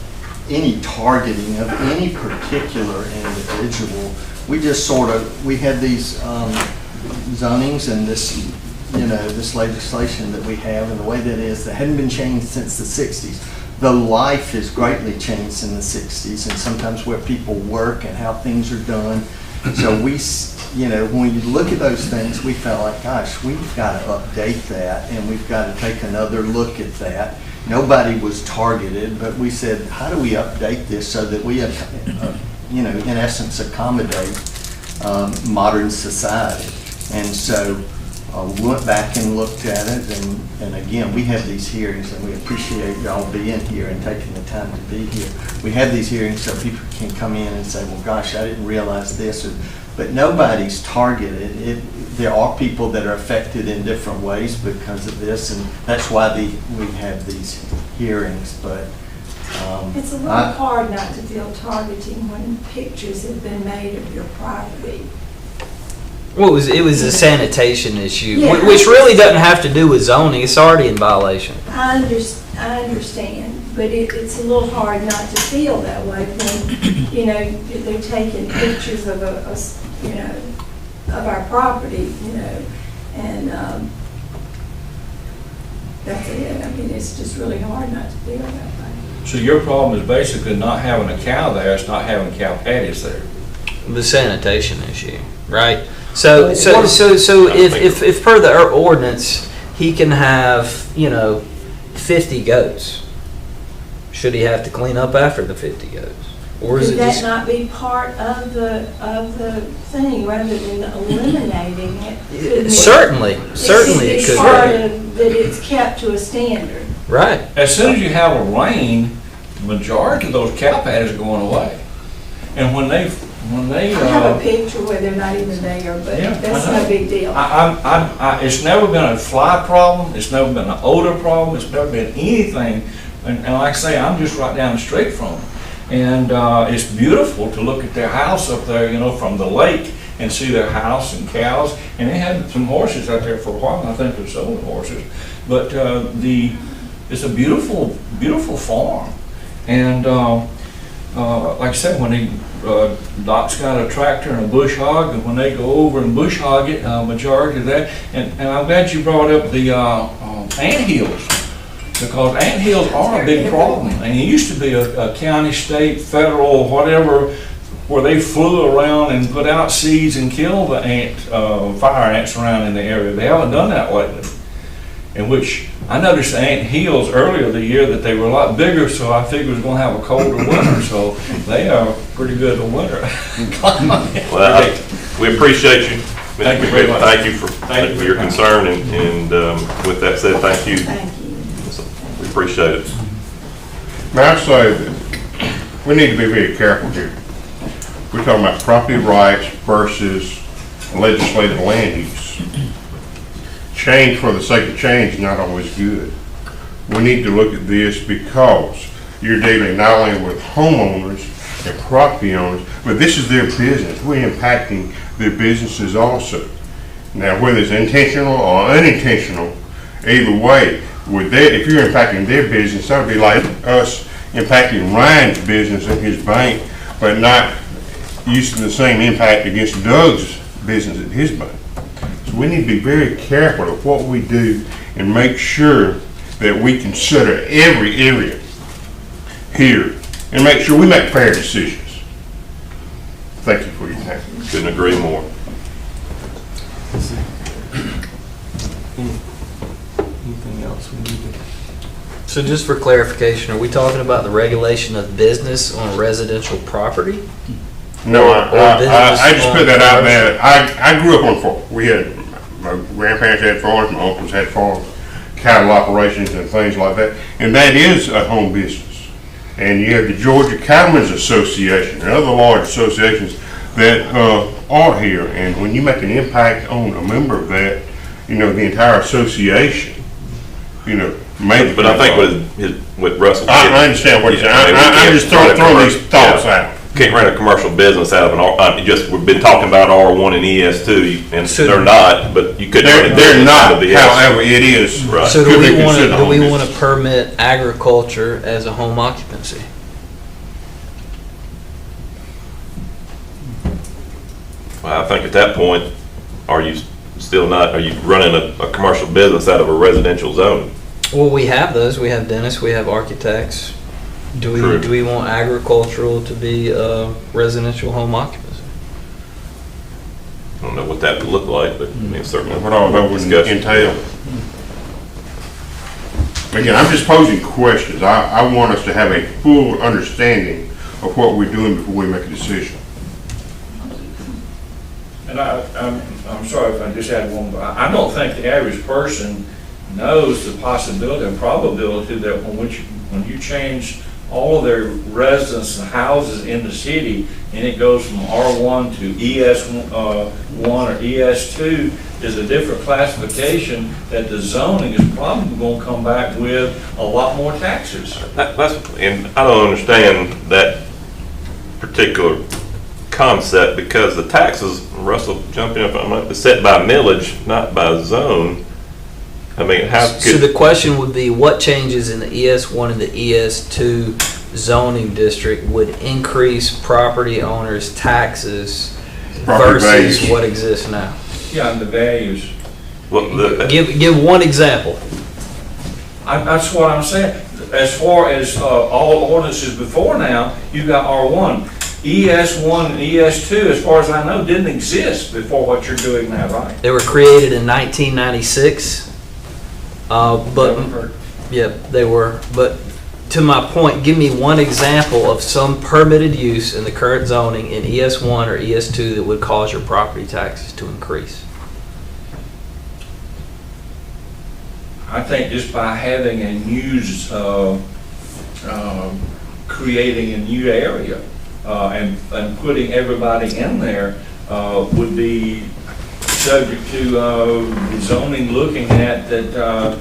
any targeting of any particular individual. We just sort of, we had these zonings and this, this legislation that we have and the way that is, that hadn't been changed since the 60s. The life has greatly changed in the 60s, and sometimes where people work and how things are done. So we, when you look at those things, we felt like, gosh, we've got to update that, and we've got to take another look at that. Nobody was targeted, but we said, how do we update this so that we, in essence, accommodate modern society? And so we went back and looked at it, and again, we have these hearings, and we appreciate y'all being here and taking the time to be here. We have these hearings so people can come in and say, well, gosh, I didn't realize this, but nobody's targeted. There are people that are affected in different ways because of this, and that's why we have these hearings, but It's a little hard not to feel targeting when pictures have been made of your property. Well, it was a sanitation issue, Yeah. which really doesn't have to do with zoning. It's already in violation. I understand, but it's a little hard not to feel that way when, they're taking pictures of of our property, and that's it. I mean, it's just really hard not to feel that way. So your problem is basically not having a cow there, it's not having cow patties there. The sanitation issue, right? So if per the ordinance, he can have, 50 goats, should he have to clean up after the 50 goats? Or is Could it that just? not be part of the thing rather than eliminating it? Couldn't it? Certainly it It's could part be. of that it's kept to a standard. Right. As soon as you have a rain, the majority of those cow patties are going away. And when they I have a picture where they're not even there, but Yeah, that's I know. no big deal. it's never been a fly problem, it's never been an odor problem, it's never been anything. And like I say, I'm just right down the street from them. And it's beautiful to look at their house up there, from the lake and see their house and cows. And they had some horses out there for a while, and I think they're selling horses. But it's a beautiful, beautiful farm. And like I said, when Doc's got a tractor and a bush hog, and when they go over and bush hog it, majority of that, and I'm glad you brought up the anthills, because anthills are a big problem. And it used to be a county, state, federal, whatever, where they flew around and put out seeds and killed the fire ants around in the area. They haven't done that lately. In which I noticed the ant hills earlier the year that they were a lot bigger, so I figured it was going to have a colder winter. So they are pretty good in winter. Well, we appreciate you. Thank you very much. Thank you for your concern, and with that said, thank you. Thank you. We appreciate it. May I say that we need to be very careful here. We're talking about property rights versus legislative land use. Change for the sake of change is not always good. We need to look at this because you're dealing not only with homeowners and property owners, but this is their business. We're impacting their businesses also. Now, whether it's intentional or unintentional, either way, if you're impacting their business, that would be like us impacting Ryan's business and his bank, but not using the same impact against Doug's business at his bank. So we need to be very careful of what we do and make sure that we consider every area here and make sure we make fair decisions. Thank you for your time. Couldn't agree more. Anything else we need to? So just for clarification, are we talking about the regulation of business on residential property? No, Or business I just on put that out commercial? there. I grew up on farm. We had, my grandparents had farms, my uncles had farms, cattle operations and things like that. And that is a home business. And you have the Georgia Cattlemen's Association and other large associations that are here. And when you make an impact on a member of that, the entire association, may. But I think with Russell. I understand what you're saying. I mean, we I'm can't just run a throwing these commercial- thoughts yeah. out. Can't run a commercial business out of we've been talking about R1 and ES2, and So- they're not, but you could run a They're business out not, of the S. however, it is. Right. So Could do be we want considered to, home business. permit agriculture as a home occupancy? Well, I think at that point, are you running a commercial business out of a residential zone? Well, we have those. We have dentists, we have architects. True. Do we want agricultural to be residential home occupancy? I don't know what that would look like, but I mean, certainly. What all that would discussion. entail. Again, I'm just posing questions. I want us to have a full understanding of what we're doing before we make a decision. And I'm sorry if I just had one, but I don't think the average person knows the possibility and probability that when you change all of their residents and houses in the city, and it goes from R1 to ES1 or ES2, is a different classification, that the zoning is probably going to come back with a lot more taxes. And I don't understand that particular concept, because the taxes, Russell, jump in if I'm not, is set by millage, not by zone. I mean, how could... So the question would be, what changes in the ES1 and the ES2 zoning district would increase property owners' taxes Property versus values. what exists now? Yeah, and the values. Well, Give one example. That's what I'm saying. As far as all ordinances before now, you got R1. ES1 and ES2, as far as I know, didn't exist before what you're doing now, right? They were created in 1996, but yeah, they were. But to my point, give me one example of some permitted use in the current zoning in ES1 or ES2 that would cause your property taxes to increase. I think just by having a new, creating a new area and putting everybody in there would be subject to zoning looking at that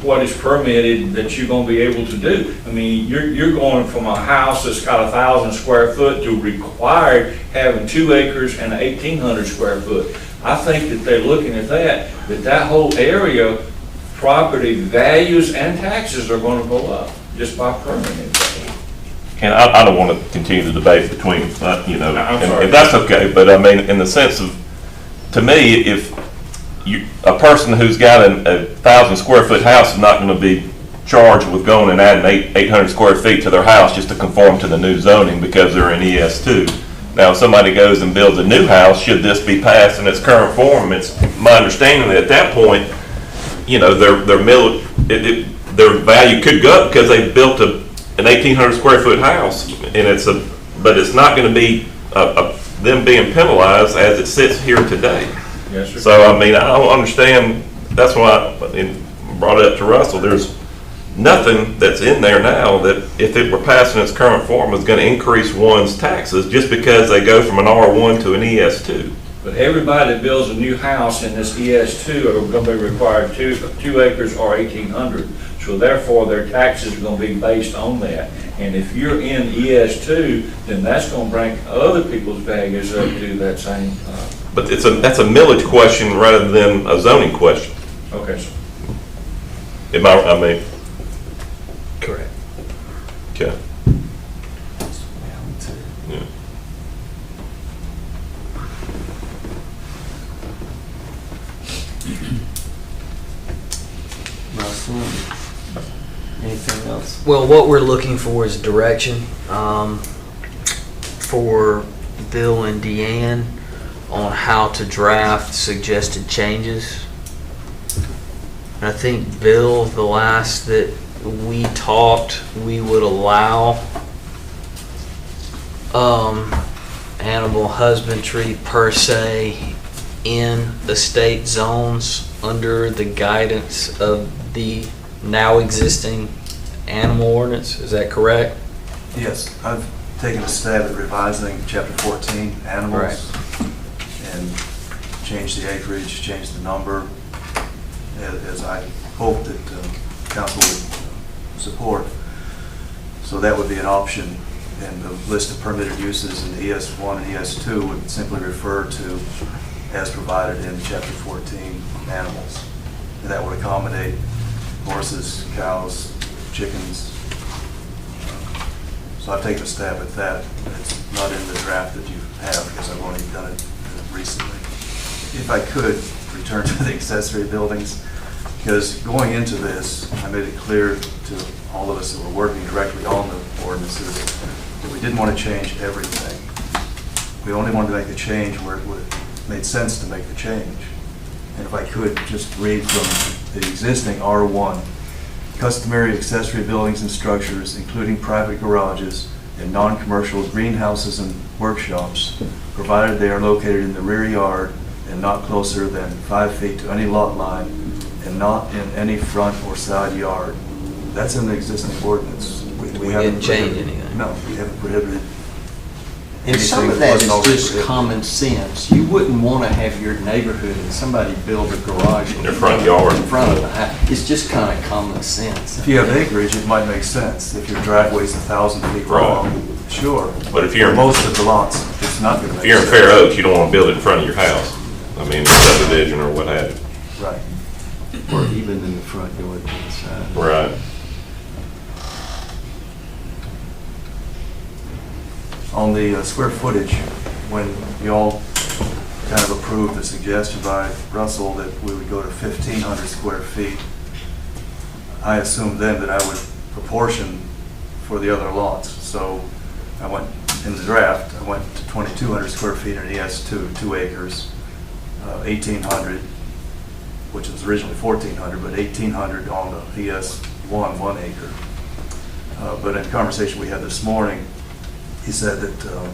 what is permitted that you're going to be able to do. I mean, you're going from a house that's got 1,000 square foot to required having 2 acres and 1,800 square foot. I think that they're looking at that whole area, property values and taxes are going to go up just by permitting. and I don't want to continue the debate between, you know, I'm sorry. and that's okay, but I mean, in the sense of, to me, if a person who's got a 1,000 square foot house is not going to be charged with going and adding 800 square feet to their house just to conform to the new zoning because they're in ES2. Now, if somebody goes and builds a new house, should this be passed in its current form, it's my understanding that at that point, you know, their value could go up because they built an 1,800 square foot house, and but it's not going to be them being penalized as it sits here today. Yes, sir. So, I mean, I don't understand, that's why I brought it up to Russell, there's nothing that's in there now that if it were passed in its current form is going to increase one's taxes just because they go from an R1 to an ES2. But everybody that builds a new house in this ES2 are going to be required 2 acres or 1,800. So therefore, their taxes are going to be based on that. And if you're in ES2, then that's going to bring other people's values up to that same. But that's a millage question rather than a zoning question. Okay, so I mean, Correct. okay. Yeah. Russell, anything else? Well, what we're looking for is direction for Bill and Deanne on how to draft suggested changes. And I think, Bill, the last that we talked, we would allow animal husbandry per se in the state zones under the guidance of the now existing animal ordinance. Is that correct? Yes, I've taken a stab at revising chapter 14, animals, and changed the acreage, changed the number, as I hope that council would support. So that would be an option, and the list of permitted uses in the ES1 and ES2 would simply refer to as provided in chapter 14, animals. And that would accommodate horses, cows, chickens. So I've taken a stab at that. It's not in the draft that you have because I've only done it recently. If I could, return to the accessory buildings, because going into this, I made it clear to all of us that were working directly on the ordinances that we didn't want to change everything. We only wanted to make a change where it made sense to make the change. And if I could, just read from the existing R1, customary accessory buildings and structures, including private garages and non-commercial greenhouses and workshops, provided they are located in the rear yard and not closer than 5 feet to any lot line and not in any front or side yard. That's in the existing ordinance. We haven't didn't change prohibited- anything. No, we haven't prohibited. And some anything of that wasn't is already just prohibited. common sense. You wouldn't want to have your neighborhood and somebody build a garage In their front yard. in front of the house. It's just kind of common sense. If you have acreage, it might make sense. If your driveway's 1,000 feet Right. long, sure. But if you're- For most of the lots, it's not going to make sense. If you're in Fair Oaks, you don't want to build it in front of your house. I mean, subdivision or what have you. Right. Or even in the front yard to the side. Right. On the square footage, when y'all kind of approved the suggestion by Russell that we would go to 1,500 square feet, I assumed then that I would proportion for the other lots. So I went, in the draft, I went to 2,200 square feet in ES2, 2 acres, 1,800, which was originally 1,400, but 1,800 on the ES1, 1 acre. But in the conversation we had this morning, he said that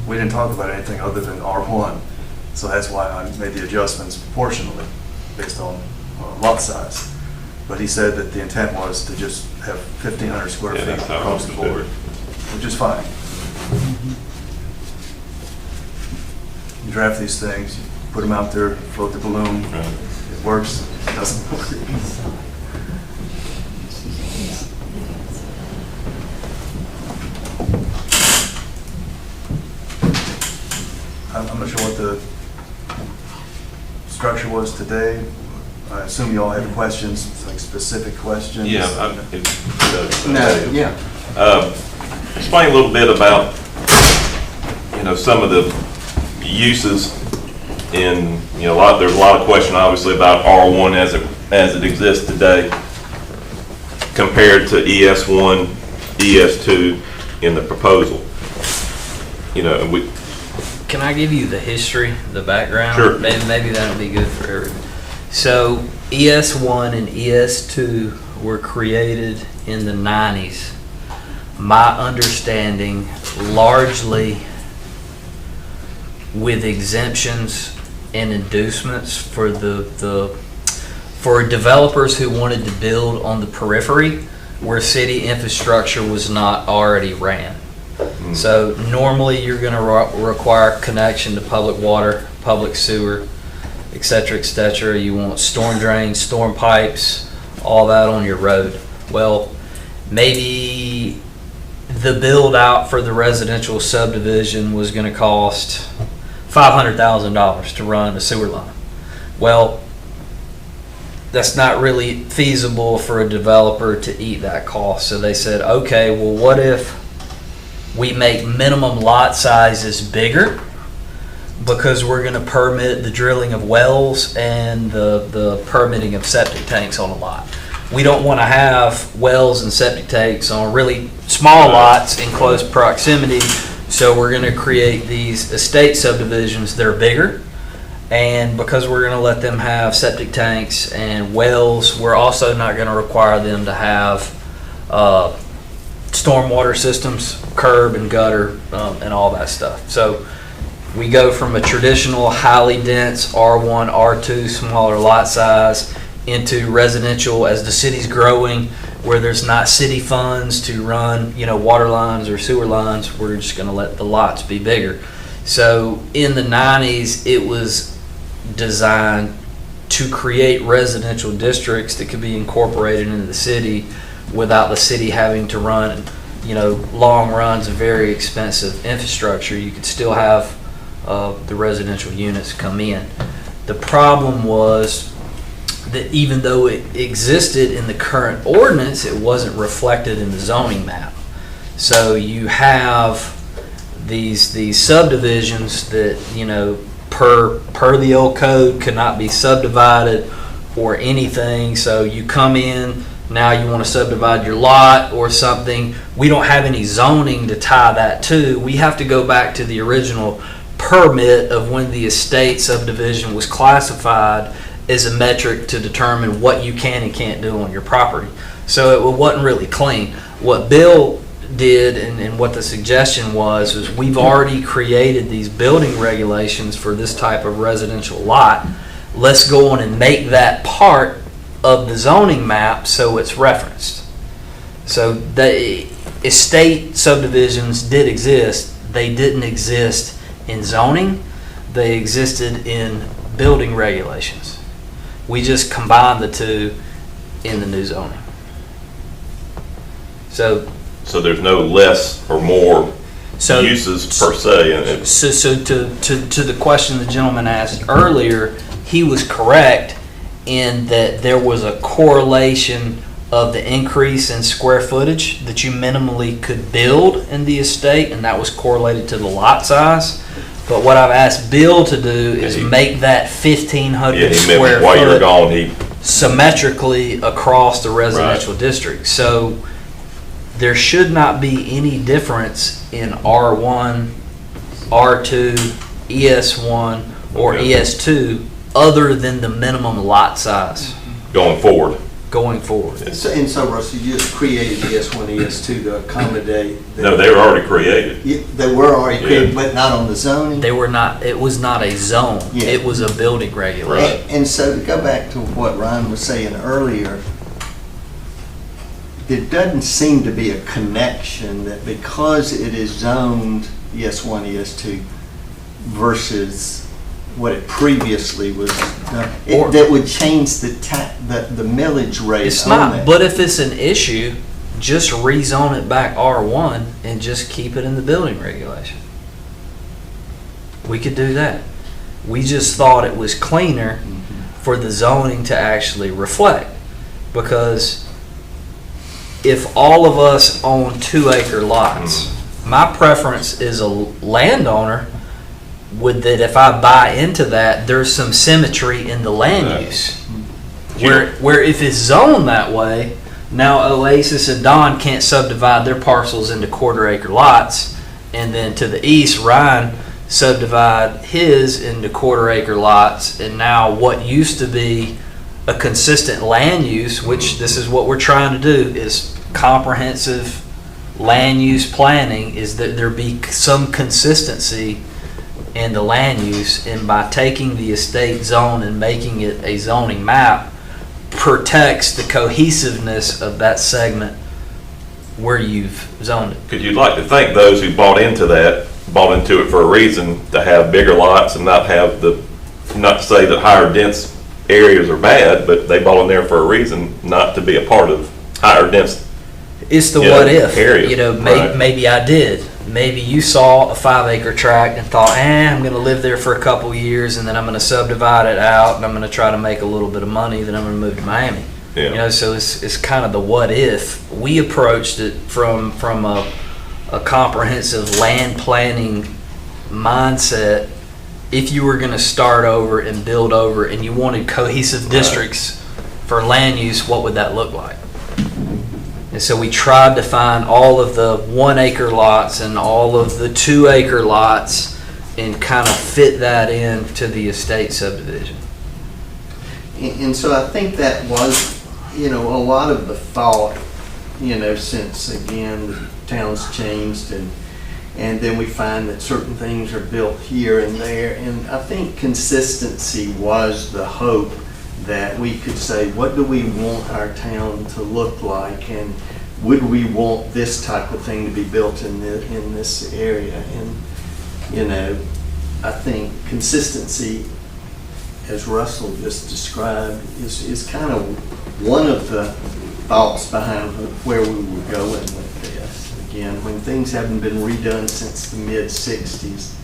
we didn't talk about anything other than R1, so that's why I made the adjustments proportionally based on lot size. But he said that the intent was to just have 1,500 square Yeah, feet that's how I across the understood board, it. which is fine. You draft these things, you put them out there, float the balloon, Right. it works, it doesn't work. I'm not sure what the structure was today. I assume you all have questions, like specific questions. Yeah. No, yeah. Explain a little bit about, some of the uses in, there's a lot of question obviously about R1 as it exists today compared to ES1, ES2 in the proposal. Can I give you the history, the background? Sure. Maybe that'll be good for everyone. So ES1 and ES2 were created in the 90s. My understanding, largely with exemptions and inducements for for developers who wanted to build on the periphery where city infrastructure was not already ran. So normally you're going to require connection to public water, public sewer, et cetera, et cetera. You want storm drains, storm pipes, all that on your road. Well, maybe the build out for the residential subdivision was going to cost $500,000 to run a sewer line. Well, that's not really feasible for a developer to eat that cost. So they said, okay, well, what if we make minimum lot sizes bigger because we're going to permit the drilling of wells and the permitting of septic tanks on a lot. We don't want to have wells and septic tanks on really small lots in close proximity, so we're going to create these estate subdivisions that are bigger. And because we're going to let them have septic tanks and wells, we're also not going to require them to have stormwater systems, curb and gutter, and all that stuff. So we go from a traditional highly dense R1, R2, smaller lot size into residential as the city's growing, where there's not city funds to run, water lines or sewer lines. We're just going to let the lots be bigger. So in the 90s, it was designed to create residential districts that could be incorporated into the city without the city having to run, long runs of very expensive infrastructure. You could still have the residential units come in. The problem was that even though it existed in the current ordinance, it wasn't reflected in the zoning map. So you have these subdivisions that, per the old code, could not be subdivided or anything. So you come in, now you want to subdivide your lot or something. We don't have any zoning to tie that to. We have to go back to the original permit of when the estate subdivision was classified as a metric to determine what you can and can't do on your property. So it wasn't really clean. What Bill did and what the suggestion was we've already created these building regulations for this type of residential lot. Let's go on and make that part of the zoning map so it's referenced. So the estate subdivisions did exist. They didn't exist in zoning. They existed in building regulations. We just combined the two in the new zoning. So there's no less or more So- uses per se, and it's So to the question the gentleman asked earlier, he was correct in that there was a correlation of the increase in square footage that you minimally could build in the estate, and that was correlated to the lot size. But what I've asked Bill to do is make that 1,500 yeah, he square meant while you were foot gone, he, symmetrically across the residential district. So there should not be any difference in R1, R2, ES1, or Okay. ES2 other than the minimum lot size going forward. going forward. So Russell, you just created ES1, ES2 to accommodate. No, they were already created. Yeah, they were already created, Yeah. but not on the zoning. They were not, it was not a zone, Yeah. it was a building regulation. And so to go back to what Ryan was saying earlier, there doesn't seem to be a connection that because it is zoned ES1, ES2 versus what it previously was, Or- that would change the millage rate It's on not, that. but if it's an issue, just rezone it back R1 and just keep it in the building regulation. We could do that. We just thought it was cleaner for the zoning to actually reflect. Because if all of us own 2-acre lots, my preference as a landowner would that if I buy into that, there's some symmetry in the land Right. use. Where if it's zoned that way, now Oasis and Don can't subdivide their parcels into 1/4-acre lots, and then to the east, Ryan subdivide his into 1/4-acre lots, and now what used to be a consistent land use, which this is what we're trying to do, is comprehensive land use planning, is that there be some consistency in the land use, and by taking the estate zone and making it a zoning map, protects the cohesiveness of that segment where you've zoned it. Because you'd like to think those who bought into that, bought into it for a reason, to have bigger lots and not have not to say that higher dense areas are bad, but they bought in there for a reason, not to be a part of higher dense. It's the Yeah, what if, area, right. maybe I did. Maybe you saw a 5-acre tract and thought, I'm gonna live there for a couple years and then I'm gonna subdivide it out and I'm gonna try to make a little bit of money, then I'm gonna move to Miami. Yeah. You know, so it's kind of the what if. We approached it from a comprehensive land planning mindset. If you were gonna start over and build over and you wanted cohesive districts for land use, what would that look like? And so we tried to find all of the 1-acre lots and all of the 2-acre lots and kind of fit that into the estate subdivision. And so I think that was, a lot of the thought, since again, the town's changed and then we find that certain things are built here and there. And I think consistency was the hope that we could say, what do we want our town to look like? And would we want this type of thing to be built in this area? And, I think consistency, as Russell just described, is kind of one of the thoughts behind where we were going with this. Again, when things haven't been redone since the mid-'60s,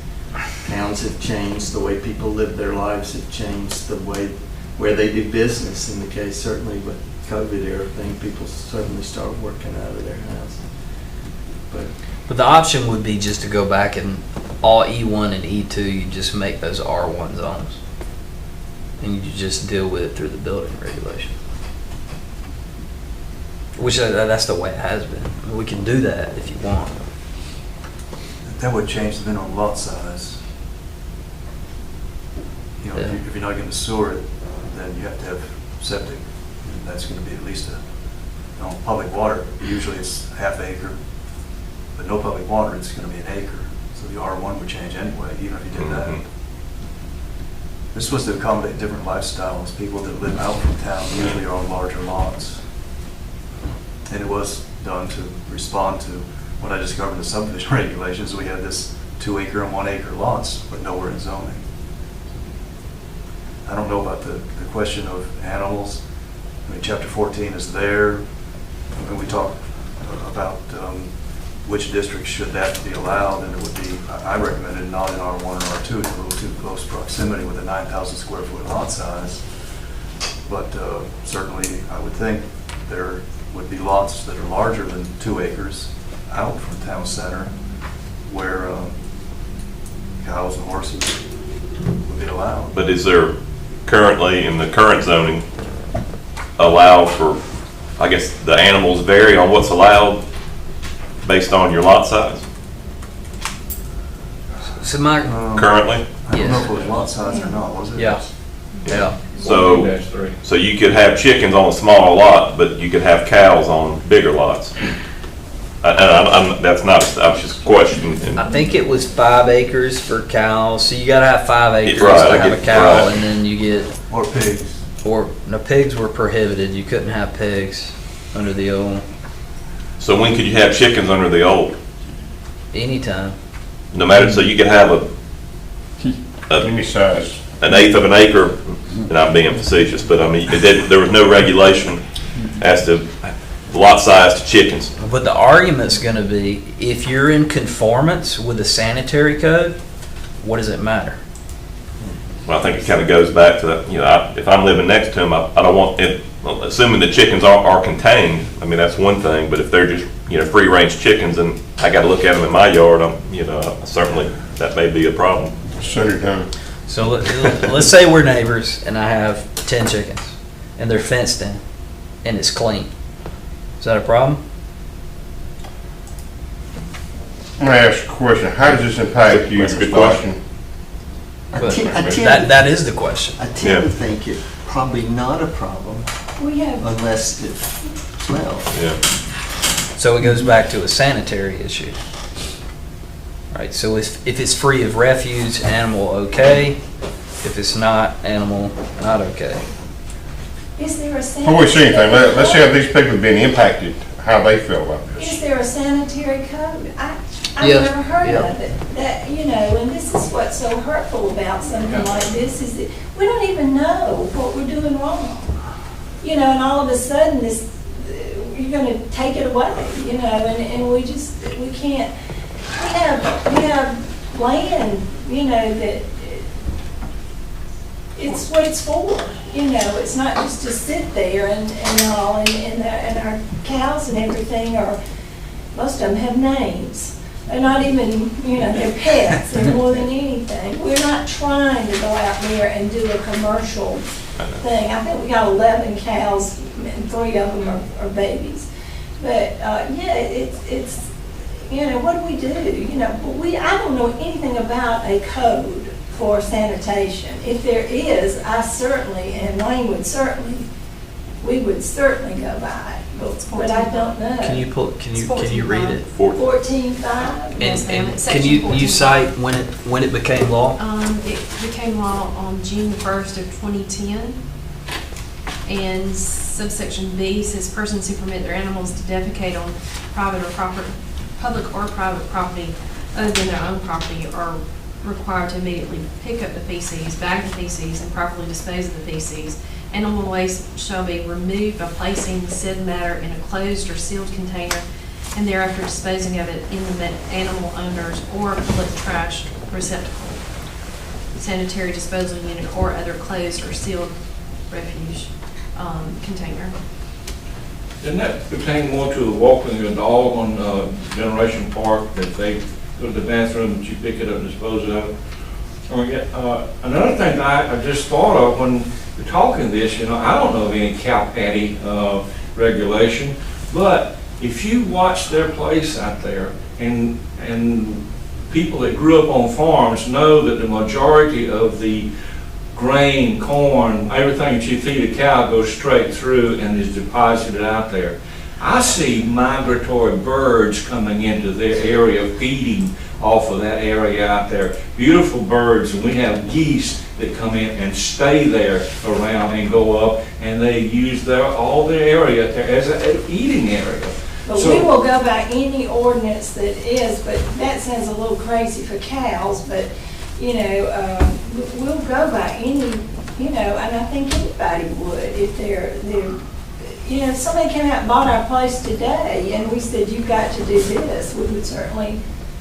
towns have changed, the way people live their lives have changed, the way where they do business. In the case, certainly with COVID era thing, people suddenly start working out of their house. But the option would be just to go back and all E1 and E2, you just make those R1 zones. And you just deal with it through the building regulation. Which that's the way it has been. I mean, we can do that if you want. That would change the minimum lot size. You know, Yeah. if you're not gonna sewer it, then you have to have septic. And that's gonna be at least public water, usually it's half acre, but no public water, it's gonna be an acre. So the R1 would change anyway, even if you did that. Mhm. This was to accommodate different lifestyles. People that live out from town usually are on larger lots. And it was done to respond to what I discovered in the subdivision regulations. We had this 2 acre and 1 acre lots, but nowhere in zoning. I don't know about the question of animals. I mean, chapter 14 is there. When we talk about which districts should that be allowed, and it would be, I recommended not in R1 or R2, it's a little too close proximity with a 9,000 square foot lot size. But certainly, I would think there would be lots that are larger than 2 acres out from town center where cows and horses would be allowed. But is there currently, in the current zoning, allow for, I guess, the animals vary on what's allowed based on your lot size So my, currently? I don't know Yes. if it was lot size or not, was it? yeah, yeah. So, 14-3. so you could have chickens on a smaller lot, but you could have cows on bigger lots. That's not, I was just questioning. I think it was 5 acres for cows, so you gotta have 5 acres Right, to I have a get- cow, right. and then you get, Or pigs. or, no, pigs were prohibited, you couldn't have pigs under the old, So when could you have chickens under the old? anytime. No matter, so you could have Any size. an eighth of an acre, and I'm being facetious, but I mean, there was no regulation as to lot size to chickens. But the argument's gonna be, if you're in conformance with the sanitary code, what does it matter? Well, I think it kind of goes back to that, you know, if I'm living next to them, I don't want, assuming the chickens are contained, I mean, that's one thing, but if they're just, you know, free-range chickens and I got to look at them in my yard, certainly, that may be a problem. Center town. So let's say we're neighbors and I have 10 chickens and they're fenced in and it's clean. Is that a problem? I'm gonna ask a question. How does this impact you, That's a good Mr. question. Austin? I But tend- I tend- that is the question. I tend Yeah. to think it's probably not a problem We have, unless it smells. Yeah. So it goes back to a sanitary issue. Right, so if it's free of refuse, animal okay. If it's not, animal not okay. is there a Before we see anything, let's see how these people have been impacted, how they feel about Is this. there a sanitary code? I've Yeah, never heard yeah. of it. That, you know, and this is what's so hurtful about something like this, is that we don't even know what we're doing wrong. You know, and all of a sudden, this, you're gonna take it away, you know, and we just, we can't, we have land, you know, that it's what it's for, you know, it's not just to sit there and all, and our cows and everything are, most of them have names. They're not even, you know, they're pets, they're more than anything. We're not trying to go out there and do a commercial thing. I think we got 11 cows, and 3 of them are babies. But, yeah, it's, you know, what do we do? You know, I don't know anything about a code for sanitation. If there is, I certainly, and Wayne would certainly, we would certainly go by it, but I don't know. Can you read it? 14.5? Yes, ma'am. And It's can section you 14. cite when it became law? It became law on June 1st of 2010. And subsection B says persons who permit their animals to defecate on public or private property other than their own property are required to immediately pick up the feces, bag the feces, and properly dispose of the feces. Animal waste shall be removed by placing said matter in a closed or sealed container and thereafter disposing of it in the animal owner's or public trash receptacle, sanitary disposal unit, or other closed or sealed refuge container. Didn't that pertain more to walking your dog on Generation Park, that go to the bathroom, but you pick it up and dispose of it. Another thing I just thought of when we're talking this, I don't know of any cow patty regulation, but if you watch their place out there, and people that grew up on farms know that the majority of the grain, corn, everything that you feed a cow goes straight through and is deposited out there. I see migratory birds coming into their area, feeding off of that area out there. Beautiful birds, and we have geese that come in and stay there around and go up, and they use all their area there as an eating area. But we will go by any ordinance that is, but that sounds a little crazy for cows, but, we'll go by any, and I think anybody would if they're, if somebody came out and bought our place today and we said, you've got to do this, we would certainly,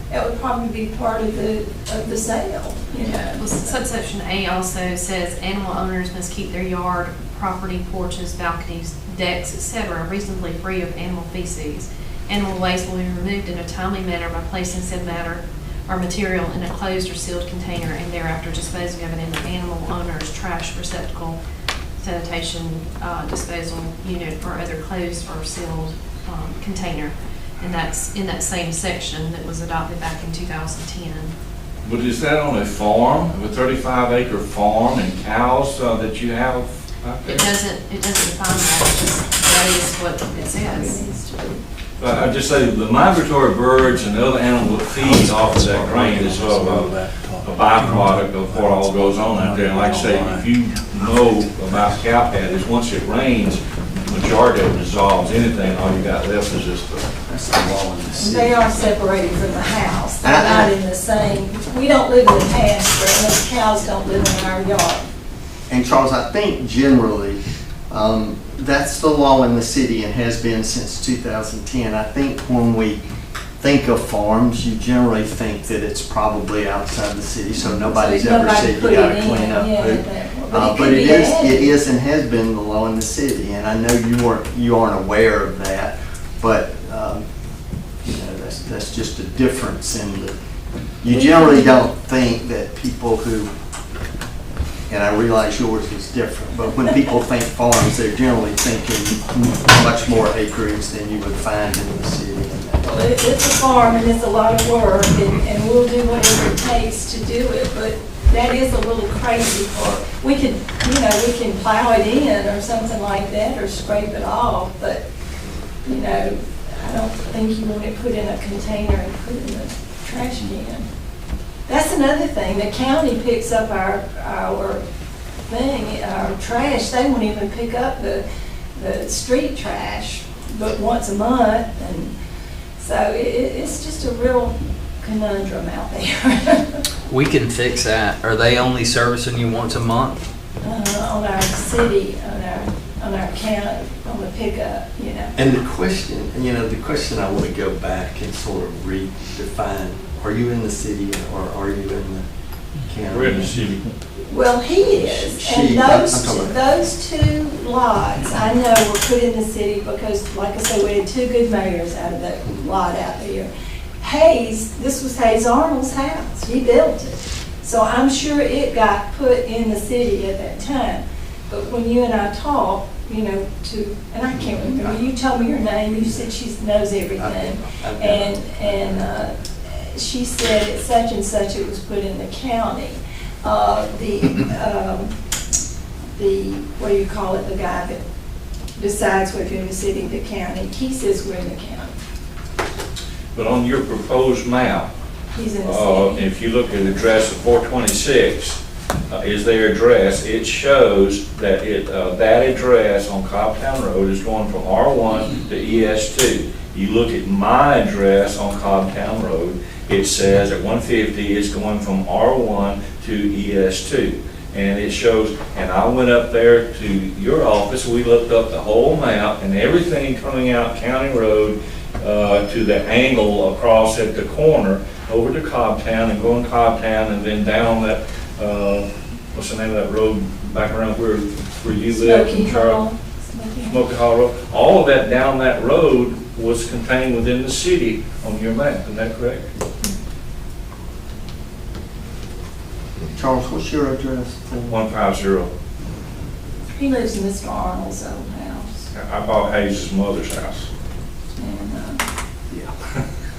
that would probably be part of the sale, Well, subsection A also says animal owners must keep their yard, property, porches, balconies, decks, etc. reasonably free of animal feces. Animal waste will be removed in a timely manner by placing said matter or material in a closed or sealed container and thereafter disposing of it in the animal owner's trash receptacle, sanitation disposal unit, or other closed or sealed container. And that's in that same section that was adopted back in 2010. But is that on a farm, a 35-acre farm and cows that you have out there? It doesn't define that, it's just, that is what it says. I just say the migratory birds and the other animals that feed off of that grain is sort of a byproduct of what all goes on out there. And like I say, if you know about cow patties, once it rains, the majority of it dissolves. Anything, all you got left is just That's the law in the city. They are separated from the house. They're not in the same, we don't live in the pasture, and those cows don't live in our yard. And Charles, I think generally, that's the law in the city and has been since 2010. I think when we think of farms, you generally think that it's probably outside the city, so nobody's ever said you gotta clean up poop. But it is and has been the law in the city, and I know you aren't aware of that, but, that's just a difference in the, you generally don't think that people who, and I realize yours is different, but when people think farms, they're generally thinking much more acreage than you would find in the city. Well, it's a farm and it's a lot of work, and we'll do whatever it takes to do it, but that is a little crazy we can plow it in or something like that, or scrape it off, but, I don't think you want it put in a container and put in the trash can. That's another thing, the county picks up our trash. They won't even pick up the street trash, but once a month, and so it's just a real conundrum out there. We can fix that. Are they only servicing you once a month? On our city, on our county, on the pickup, And the question I want to go back and sort of redefine, are you in the city or are you in the county? We're in the city. Well, he is, and those two lots, I know, were put in the city because, like I said, we had two good mayors out of that lot out there. This was Hayes Arnold's house, he built it. So I'm sure it got put in the city at that time. But when you and I talked, and I can't remember, you told me your name, you said she knows everything. And she said at such and such it was put in the county. What do you call it, the guy that decides whether you're in the city or the county, he says we're in the county. But on your proposed map, He's in the city. if you look at the address of 426, is their address, it shows that that address on Cobbtown Road is going from R1 to ES2. You look at my address on Cobbtown Road, it says at 150 it's going from R1 to ES2. And it shows, and I went up there to your office, we looked up the whole map and everything coming out County Road to the angle across at the corner over to Cobbtown and going Cobbtown and then down that, what's the name of that road back around where you live? Smoky Hollow Road. All of that down that road was contained within the city on your map, is that correct? Charles, what's your address? 150. He lives in Mr. Arnold's old house. I bought Hayes' mother's house. And Yeah.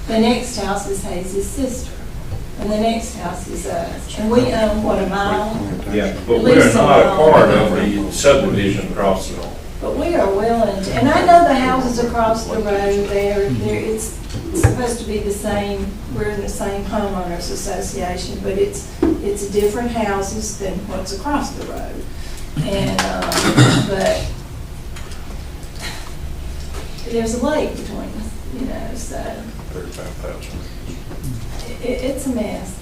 the next house is Hayes' sister. And the next house is us. And we own, what, a mile? Yeah, but we're not a part of the subdivision across the. But we are willing to, and I know the houses across the road there, it's supposed to be the same, we're in the same homeowners association, but it's different houses than what's across the road. And, but there's a lake between us, you know, so 35,000. it's a mess.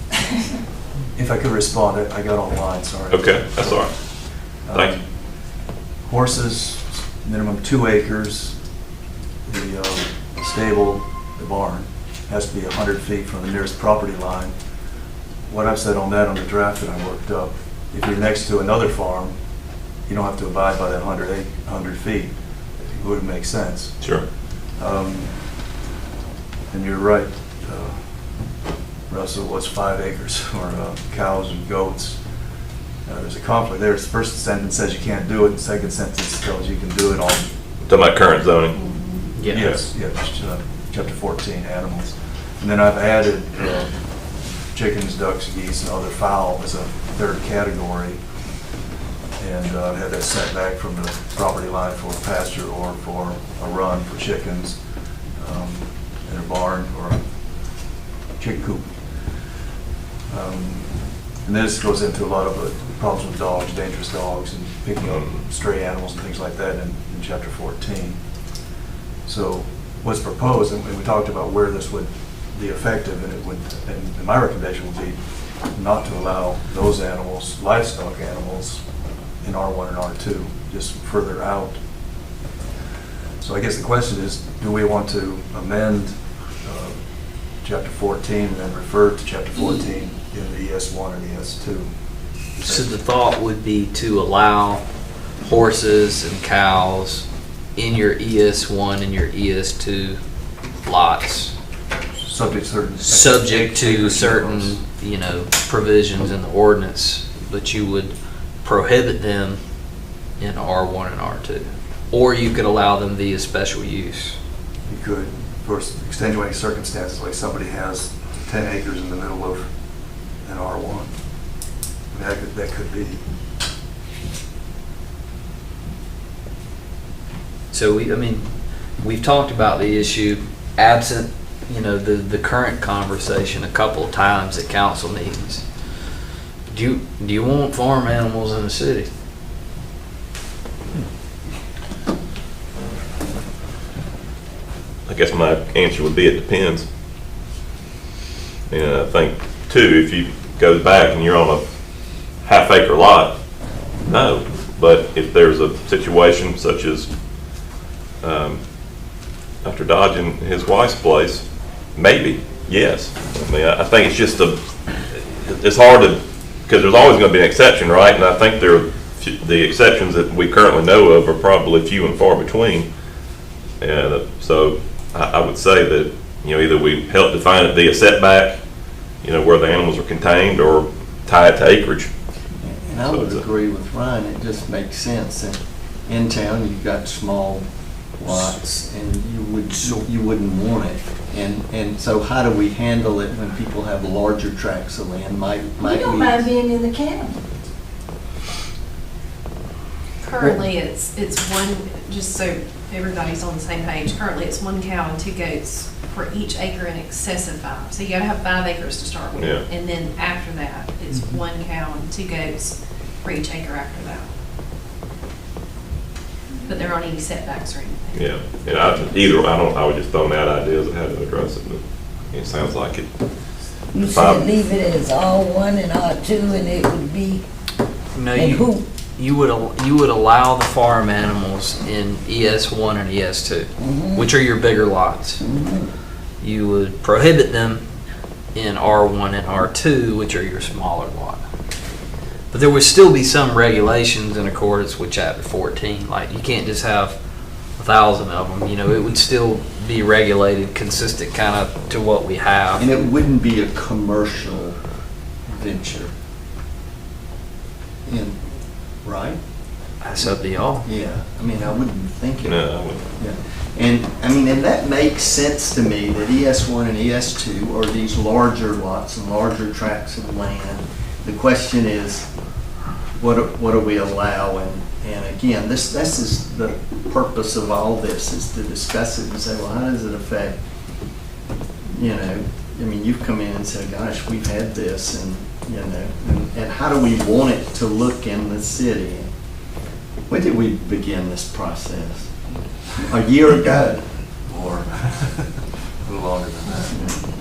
If I could respond, I got online, sorry. Okay, that's all right. Thank you. Horses, minimum 2 acres. The stable, the barn, has to be 100 feet from the nearest property line. What I've said on that, on the draft that I worked up, if you're next to another farm, you don't have to abide by that 100 feet. It wouldn't make sense. Sure. And you're right, Russell, what's 5 acres for cows and goats? There's a conflict there. The first sentence says you can't do it, the second sentence tells you can do it on. Talking about current zoning. Yes, chapter 14, animals. And then I've added chickens, ducks, geese, and other fowl as a third category. And had that set back from the property line for pasture or for a run for chickens in a barn or a chicken coop. And this goes into a lot of the problems with dogs, dangerous dogs, and picking up stray animals and things like that in chapter 14. So what's proposed, and we talked about where this would be effective, and it would, and my recommendation would be not to allow those animals, livestock animals, in R1 and R2, just further out. So I guess the question is, do we want to amend chapter 14 and then refer to chapter 14 in the ES1 or the ES2? So the thought would be to allow horses and cows in your ES1 and your ES2 lots, subject to certain, you know, provisions in the ordinance, but you would prohibit them in R1 and R2. Or you could allow them via special use. You could, for extenuating circumstances, like somebody has 10 acres in the middle of an R1. I mean, that could be. So we've talked about the issue absent, you know, the current conversation a couple of times at council meetings. Do you want farm animals in the city? I guess my answer would be it depends. And I think too, if you go back and you're on a half-acre lot, no. But if there's a situation such as Dr. Dodge and his wife's place, maybe, yes. I mean, I think it's just it's hard to, because there's always going to be an exception, right? And I think the exceptions that we currently know of are probably few and far between. And so I would say that, you know, either we help define it via setback, you know, where the animals are contained, or tie it to acreage. And I would agree with Ryan, it just makes sense. And in town, you've got small lots, and you wouldn't want it. And so how do we handle it when people have larger tracts of land? We don't mind being in the county. Currently, it's one, just so everybody's on the same page, currently it's 1 cow and 2 goats for each acre in excess of 5. So you gotta have 5 acres to start with. Yeah. And then after that, it's 1 cow and 2 goats for each acre after that. But there aren't any setbacks or anything. Yeah, and I would just throw out ideas of how to address it, but it sounds like it. You should leave it as R1 and R2, and it would be, No, and who? you would allow the farm animals in ES1 and ES2, which are your bigger lots. You would prohibit them in R1 and R2, which are your smaller lot. But there would still be some regulations in accordance with chapter 14. Like, you can't just have 1,000 of them. You know, it would still be regulated, consistent kind of to what we have. And it wouldn't be a commercial venture. right? That's up to y'all. Yeah, I mean, I wouldn't think it. No, I wouldn't. Yeah. And, I mean, and that makes sense to me, that ES1 and ES2 are these larger lots and larger tracts of land. The question is, what do we allow? And again, this is the purpose of all this, is to discuss it and say, well, how does it affect, you know, I mean, you've come in and said, gosh, we've had this, and, you know, and how do we want it to look in the city? When did we begin this process? A year ago? Or a little longer than that.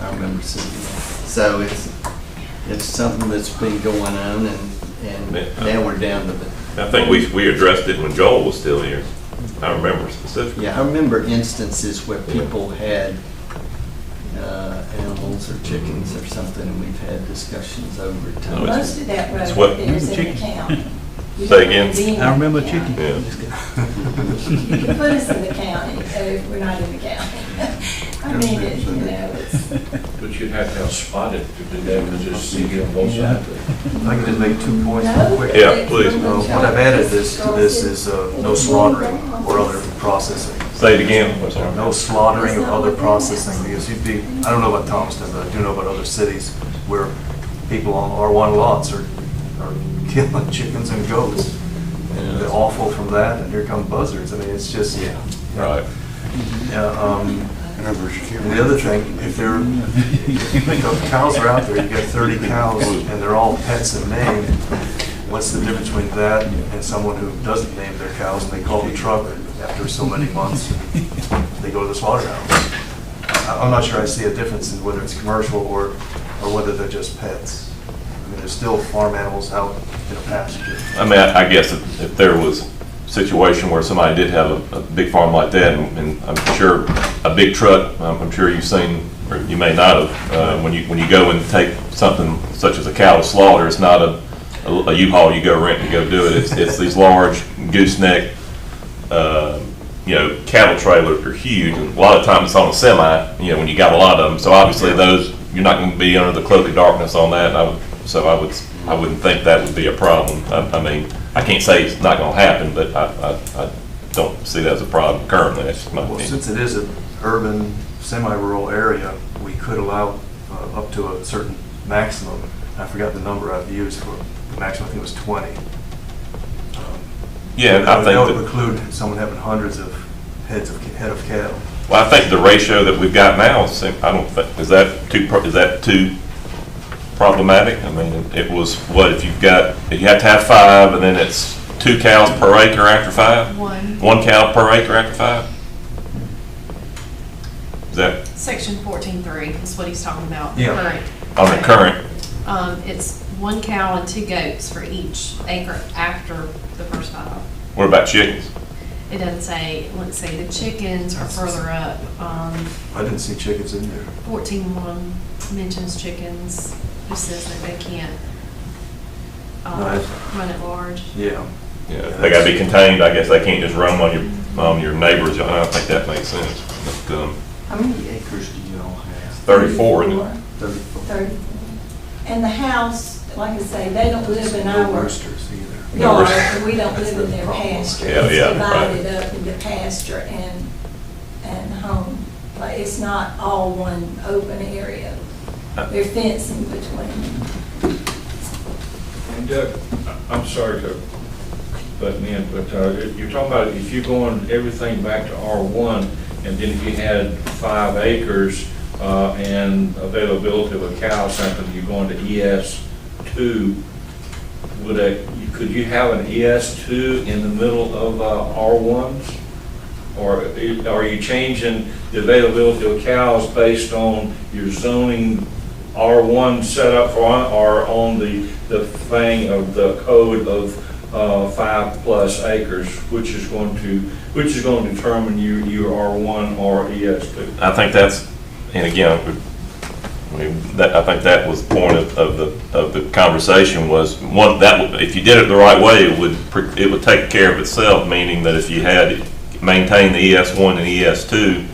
I remember seeing that. So it's something that's been going on, and now we're down to the, I think we addressed it when Joel was still here. I remember specifically. yeah, I remember instances where people had animals or chickens or something, and we've had discussions over time. Most of that It's road what- there is in the county. You Say don't again? have to be in I remember the county. Yeah. You can put us in the county, if we're not in the county. I mean, you know, it's, But you'd have to have spotted to do that, because it's city on both sides. I can just make 2 points real no. quick. Yeah, please. What I've added to this is no slaughtering or other processing. Say it again. I'm sorry. No slaughtering or other processing, because you'd be, I don't know about Thomaston, but I do know about other cities where people on R1 lots are killing chickens and goats. And the offal from that, and here come buzzards. I mean, it's just, Right. and the other thing, if the cows are out there, you got 30 cows, and they're all pets in name, what's the difference between that and someone who doesn't name their cows, and they call the truck after so many months, and they go to the slaughterhouse? I'm not sure I see a difference in whether it's commercial or whether they're just pets. I mean, there's still farm animals out in a pasture. I mean, I guess if there was a situation where somebody did have a big farm like that, and I'm sure a big truck, I'm sure you've seen, or you may not have, when you go and take something such as a cow to slaughter, it's not a U-Haul you go rent and go do it. It's these large gooseneck, you know, cattle trailers are huge. And a lot of times it's on a semi, you know, when you got a lot of them. So obviously those, you're not going to be under the cloak of darkness on that. I wouldn't think that would be a problem. I mean, I can't say it's not going to happen, but I don't see that as a problem currently. That's just my Well, opinion. since it is an urban, semi-rural area, we could allow up to a certain maximum. I forgot the number I've used for the maximum, I think it was 20. Yeah, and I That would think that, preclude someone having hundreds of head of cattle. well, I think the ratio that we've got now, I don't think, is that too problematic? I mean, it was, what, if you have to have 5, and then it's 2 cows per acre after 5? One. 1 cow per acre after 5? Is that Section 14.3 is what he's talking about. Yeah. Current. on the current? It's 1 cow and 2 goats for each acre after the first 5. What about chickens? It doesn't say, let's see, the chickens are further up. I didn't see chickens in there. 14.1 mentions chickens, just says that they can't Right. run at large. Yeah. Yeah, they gotta be contained, I guess. They can't just run on your neighbor's. I don't think that makes sense. But, How many acres do you all have? 34, isn't it? 34. 30. And the house, like I say, they don't live in No our roosters either. No yard, roosters. and we don't live in their pasture. Yeah, It's yeah, divided up into pasture and home. Like, it's not all one open area. There's fencing between them. And Doug, I'm sorry to butt in, but you're talking about if you're going everything back to R1, and then if you had 5 acres and availability of a cow, something, you're going to ES2, could you have an ES2 in the middle of R1s? Or are you changing the availability of cows based on your zoning R1 setup or on the thing of the code of 5+ acres, which is going to determine your R1 or ES2? I think that's, and again, I think that was the point of the conversation was one that if you did it the right way, it would take care of itself. Meaning that if you had maintained the ES1 and ES2,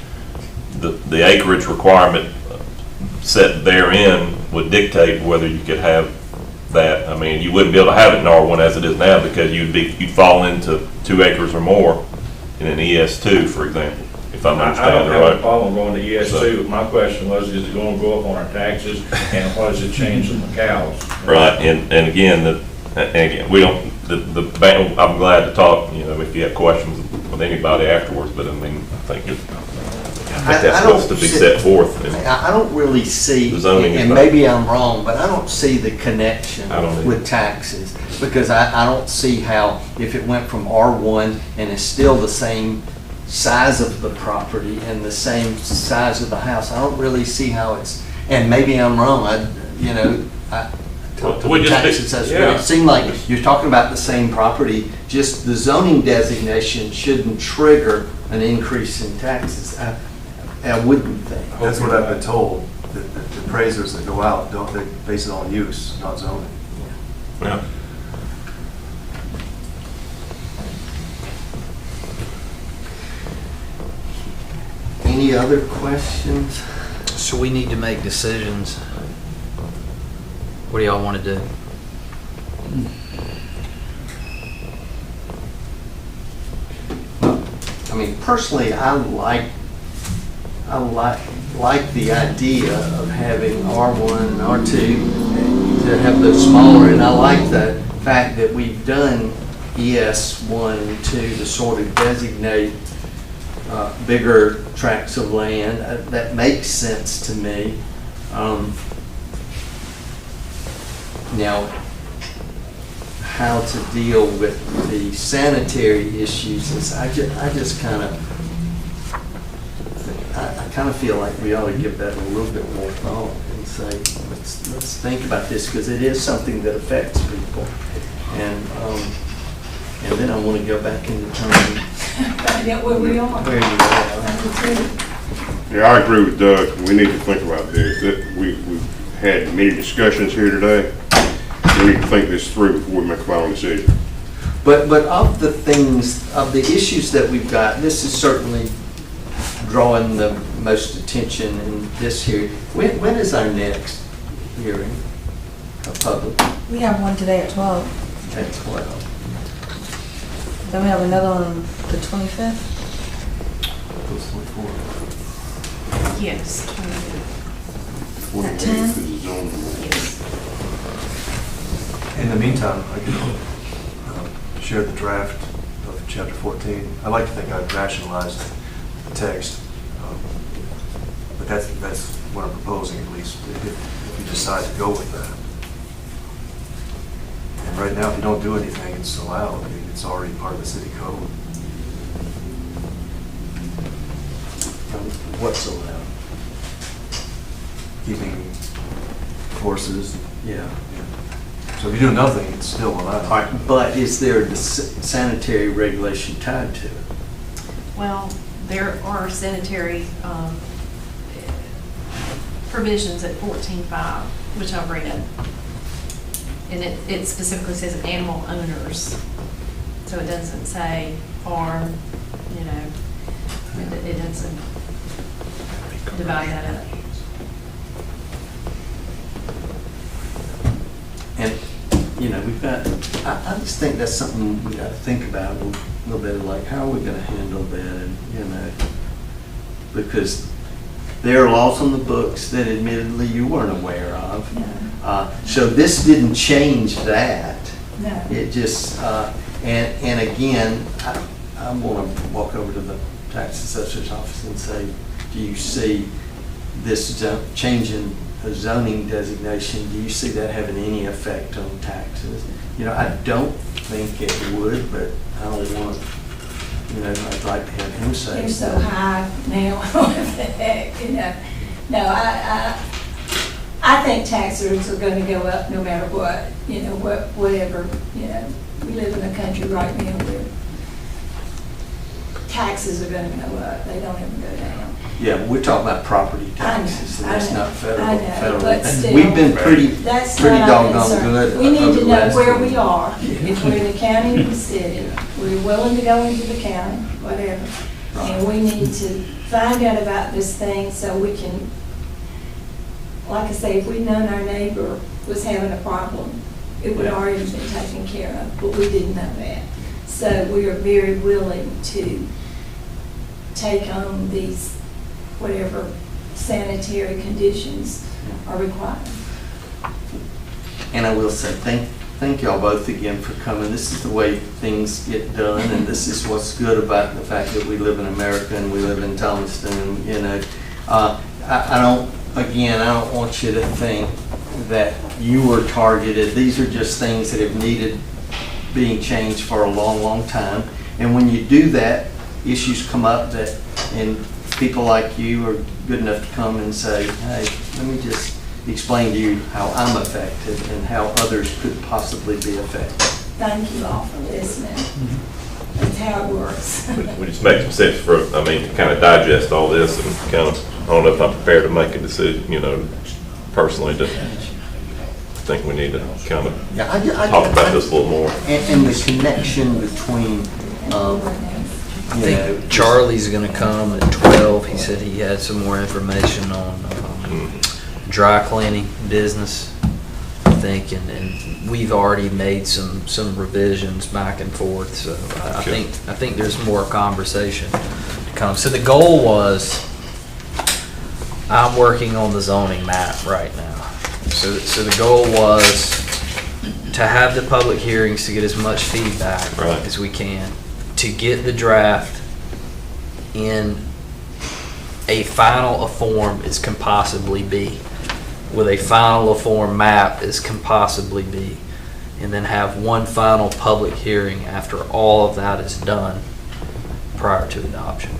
the acreage requirement set therein would dictate whether you could have that. I mean, you wouldn't be able to have it in R1 as it is now because you'd fall into 2 acres or more in an ES2, for example, if I'm I understanding don't it have a right. problem going to ES2. My question was, is it going to go up on our taxes, and what does it change on the cows? Right, and again, we don't, I'm glad to talk, if you have questions with anybody afterwards, but I mean, I think that's supposed to be set forth. I don't really see, The zoning is and not- maybe I'm wrong, but I don't see the connection I don't either. with taxes. Because I don't see how, if it went from R1 and is still the same size of the property and the same size of the house, I don't really see how it's, and maybe I'm wrong, I talked to We the just- tax assessor, but yeah. it seemed like you're talking about the same property, just the zoning designation shouldn't trigger an increase in taxes. I wouldn't think. That's what I've been told, that the appraisers that go out, they base it on use, not zoning. Yeah. Any other questions? So we need to make decisions. What do y'all want to do? I mean, personally, I like the idea of having R1 and R2 to have those smaller, and I like the fact that we've done ES1 and 2 to sort of designate bigger tracts of land. That makes sense to me. Now, how to deal with the sanitary issues is, I just kind of, I kind of feel like we ought to give that a little bit more thought and say, let's think about this, because it is something that affects people. And then I want to go back and determine Find out where we are. where you are. Yeah, I agree with Doug. We need to think about this. We've had many discussions here today. We need to think this through before we make a final decision. But of the things, of the issues that we've got, this is certainly drawing the most attention in this hearing. When is our next hearing of public? We have one today at 12. At 12. Then we have another one on the 25th. Yes. At 10? Yes. In the meantime, I can share the draft of chapter 14. I like to think I've rationalized the text, but that's what I'm proposing, at least, if you decide to go with that. And right now, if you don't do anything, it's allowed. I mean, it's already part of the city code. What's allowed? Keeping horses. Yeah. So if you do nothing, it's still allowed. All right, but is there a sanitary regulation tied to it? Well, there are sanitary provisions at 14.5, which I've read. And it specifically says animal owners. So it doesn't say farm, it doesn't divide that up. And, we've got, I just think that's something we got to think about a little bit, like, how are we going to handle that, because there are laws on the books that admittedly you weren't aware of. So this didn't change that. No. It just, and again, I want to walk over to the tax assessor's office and say, do you see this change in the zoning designation, do you see that having any effect on taxes? I don't think it would, but I don't want to, I'd like to have him say. They're so high now, what the heck, No, I think taxes are gonna go up no matter what, whatever, we live in a country right now where taxes are gonna go up, they don't ever go down. Yeah, we're talking about property taxes, and that's not federal. I know, but still. We've been pretty That's pretty not our doggone concern. good We need over to the know last where few we are, if we're in the county or the city, we're willing to go into the county, whatever. And we need to find out about this thing so we can, like I say, if we'd known our neighbor was having a problem, it would already been taken care of, but we didn't know that. So we are very willing to take on these, whatever sanitary conditions are required. And I will say, thank y'all both again for coming. This is the way things get done, and this is what's good about the fact that we live in America and we live in Thomaston. And, you know, I don't want you to think that you were targeted. These are just things that have needed being changed for a long, long time. And when you do that, issues come up and people like you are good enough to come and say, hey, let me just explain to you how I'm affected and how others could possibly be affected. Thank you all for listening. That's how it works. Would it just make some sense for, I mean, to kind of digest all this and kind of, I don't know if I'm prepared to make a decision, you know, personally, to think we need to kind of Yeah, talk about this a little more. And the connection between, I think Charlie's gonna come at 12. He said he had some more information on dry cleaning business, I think, and we've already made some revisions back and forth, so I think there's more conversation to come. So the goal was, I'm working on the zoning map right now. So the goal was to have the public hearings to get as much feedback Right. as we can, to get the draft in a final form as can possibly be, with a final form map as can possibly be, and then have one final public hearing after all of that is done prior to adoption.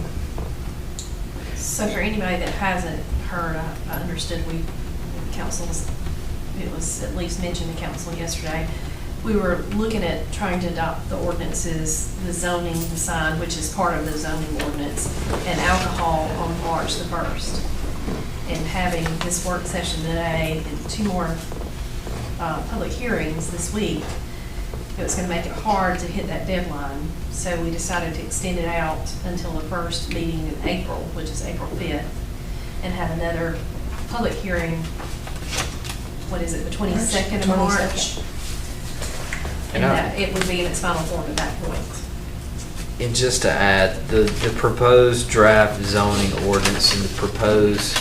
So for anybody that hasn't heard, I understood it was at least mentioned to council yesterday. We were looking at trying to adopt the ordinances, the zoning, the sign, which is part of the zoning ordinance, and alcohol on March the 1st. And having this work session today and 2 more public hearings this week, it was going to make it hard to hit that deadline. So we decided to extend it out until the first meeting in April, which is April 5th, and have another public hearing, what is it, the 22nd of March? And that it would be in its final form at that point. And just to add, the proposed draft zoning ordinance and the proposed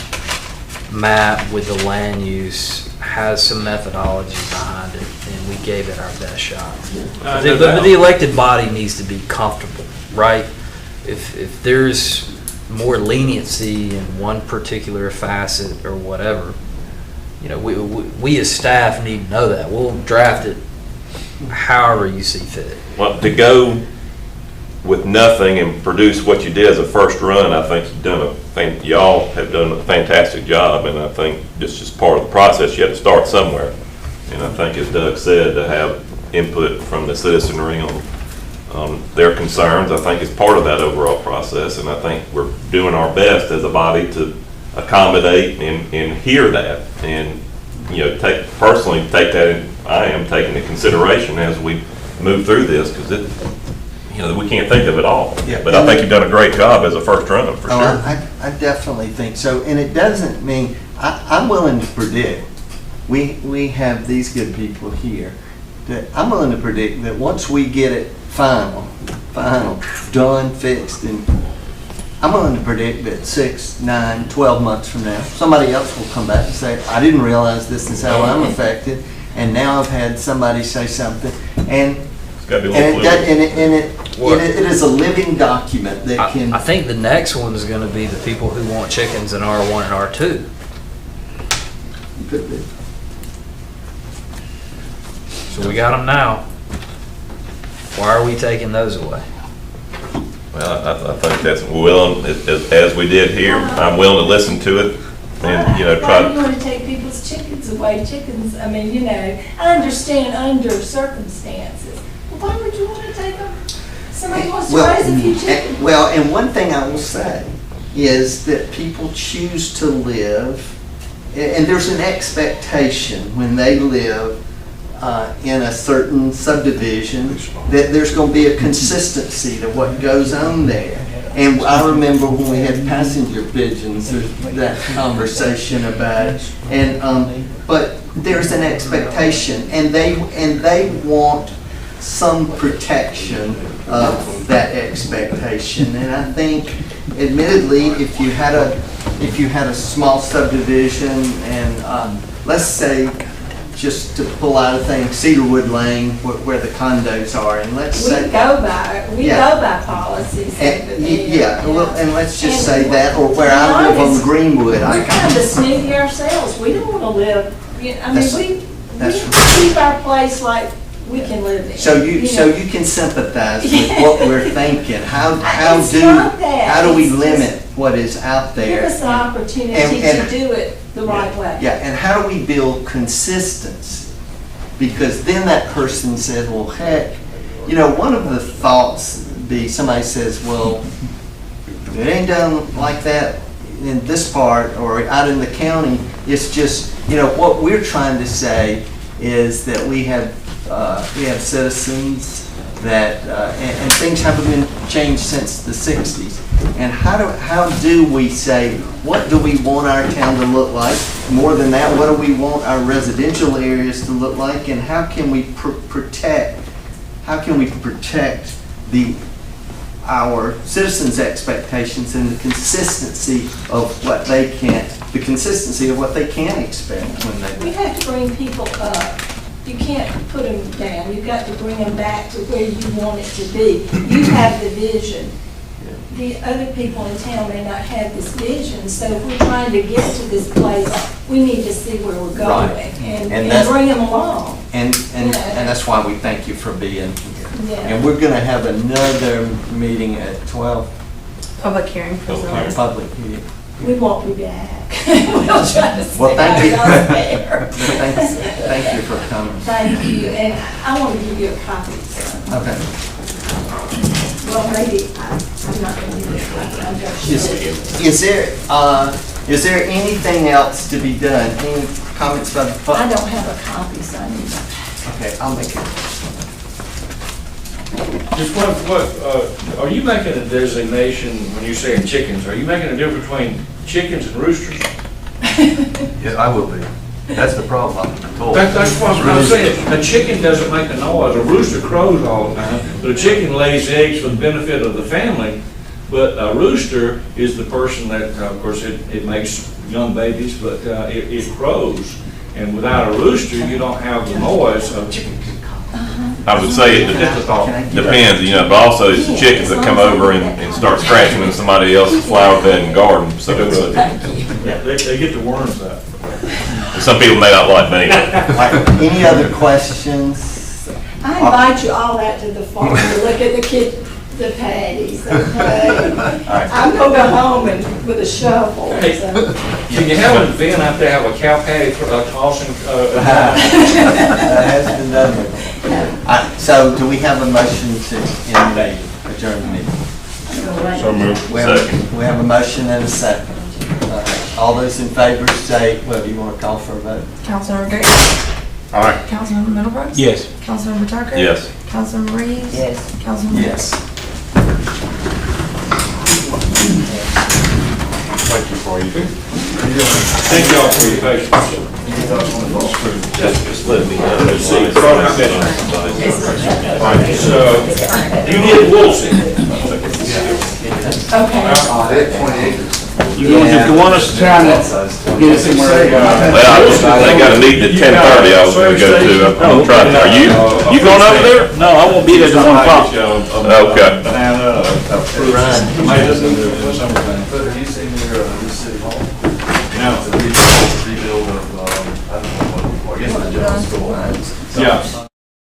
map with the land use has some methodology behind it, and we gave it our best shot. But the elected body needs to be comfortable, right? If there's more leniency in one particular facet or whatever, you know, we as staff need to know that. We'll draft it however you see fit. Well, to go with nothing and produce what you did as a first run, I think y'all have done a fantastic job, and I think this is part of the process. You have to start somewhere. And I think, as Doug said, to have input from the citizenry on their concerns, I think is part of that overall process, and I think we're doing our best as a body to accommodate and hear that, and, you know, personally take that in. I am taking into consideration as we move through this, because you know, we can't think of it all. Yeah. But I think you've done a great job as a first run, for sure. I definitely think so, and it doesn't mean, I'm willing to predict, we have these good people here, that I'm willing to predict that once we get it final, done, fixed, and I'm willing to predict that 6, 9, 12 months from now, somebody else will come back and say, I didn't realize this is how I'm affected, and now I've had somebody say something, and It's got to be a little fluid. it is a living document that can. I think the next one is going to be the people who want chickens in R1 and R2. Could be. So we got them now. Why are we taking those away? Well, I think that's willing, as we did here, I'm willing to listen to it and, you know, Why do you try. want to take people's chickens away? Chickens, I mean, you know, I understand under circumstances. But why would you want to take them? Somebody wants to raise a few chickens. And one thing I will say is that people choose to live, and there's an expectation when they live in a certain subdivision that there's going to be a consistency to what goes on there. And I remember when we had passenger pigeons, that conversation about it. And but there's an expectation, and they want some protection of that expectation. And I think, admittedly, if you had a small subdivision and, let's say, just to pull out a thing, Cedarwood Lane, where the condos are, and let's We say. go by policies. Yeah, well, and let's just say that, or where I live on Greenwood. We're kind of sneaky ourselves. We don't want to live, I mean, That's- we that's keep our place like we can live in. So you know. can sympathize with what we're thinking. How It's not that. do we It's just- limit what is out Give there? us the opportunity And- to do it the right way. Yeah, and how do we build consistency? Because then that person says, well, heck, you know, one of the thoughts somebody says, well, it ain't done like that in this part or out in the county. It's just, you know, what we're trying to say is that we have citizens that, and things haven't been changed since the 60s. And how do we say, what do we want our town to look like? More than that, what do we want our residential areas to look like? And how can we protect our citizens' expectations and the consistency of what they can expect when they. We have to bring people up. You can't put them down. You've got to bring them back to where you want it to be. You have the vision. The other people in town may not have this vision, so if we're trying to get to this place, we need to see where we're going Right. and that's- bring them along. And that's why we thank you for being here. Yeah. And we're gonna have another meeting at 12, Public hearing for Okay. public meeting. We won't be back. We'll try to stay Well, thank you. out there. Thank you for coming. Thank you, and I want to give you a copy, son. Okay. Well, maybe, I'm not going to give you a copy, I'm just. Is there anything else to be done? Any comments about the I public? don't have a copy, son. Okay, I'll make it. Just are you making a designation when you say chickens? Are you making a difference between chickens and roosters? Yeah, I will be. That's the problem, I'm told. That's what I'm saying. A chicken doesn't make a noise. A rooster crows all the time, but a chicken lays eggs for the benefit of the family. But a rooster is the person that, of course, it makes young babies, but it crows. And without a rooster, you don't have the noise of chicken. I would say it depends, you know, but also it's the chickens that come over and start scratching in somebody else's flower bed and garden, so it's, Yeah, they get the worms out. some people may not like me. All right, any other questions? I invite you all out to the farm to look at the patties, okay? I'm gonna go home and with a shovel, Hey. so. Can you have an event out there, have a cow patty for tossing? That has been done. So do we have a motion to end the adjourned meeting? So moved. We have a motion and a second. All those in favor say, well, do you want to call for a vote? Councilmember Gray. All right. Councilmember Middlebrooks. Yes. Councilmember Tucker. Yes. Councilmember Reeves. Yes. Councilmember. Yes. Thank you for you. Thank y'all for your patience. Just let me know. Let's see, so, you did Woolsey. Okay. You want us to try to get it somewhere? Well, they got a meeting at 10:30 I was gonna go to. I'm trying, are you going over there? No, I won't be there till 1 o'clock. Okay. But have you seen the city hall? No. The rebuild of, I don't know what, I guess the general school. Yeah.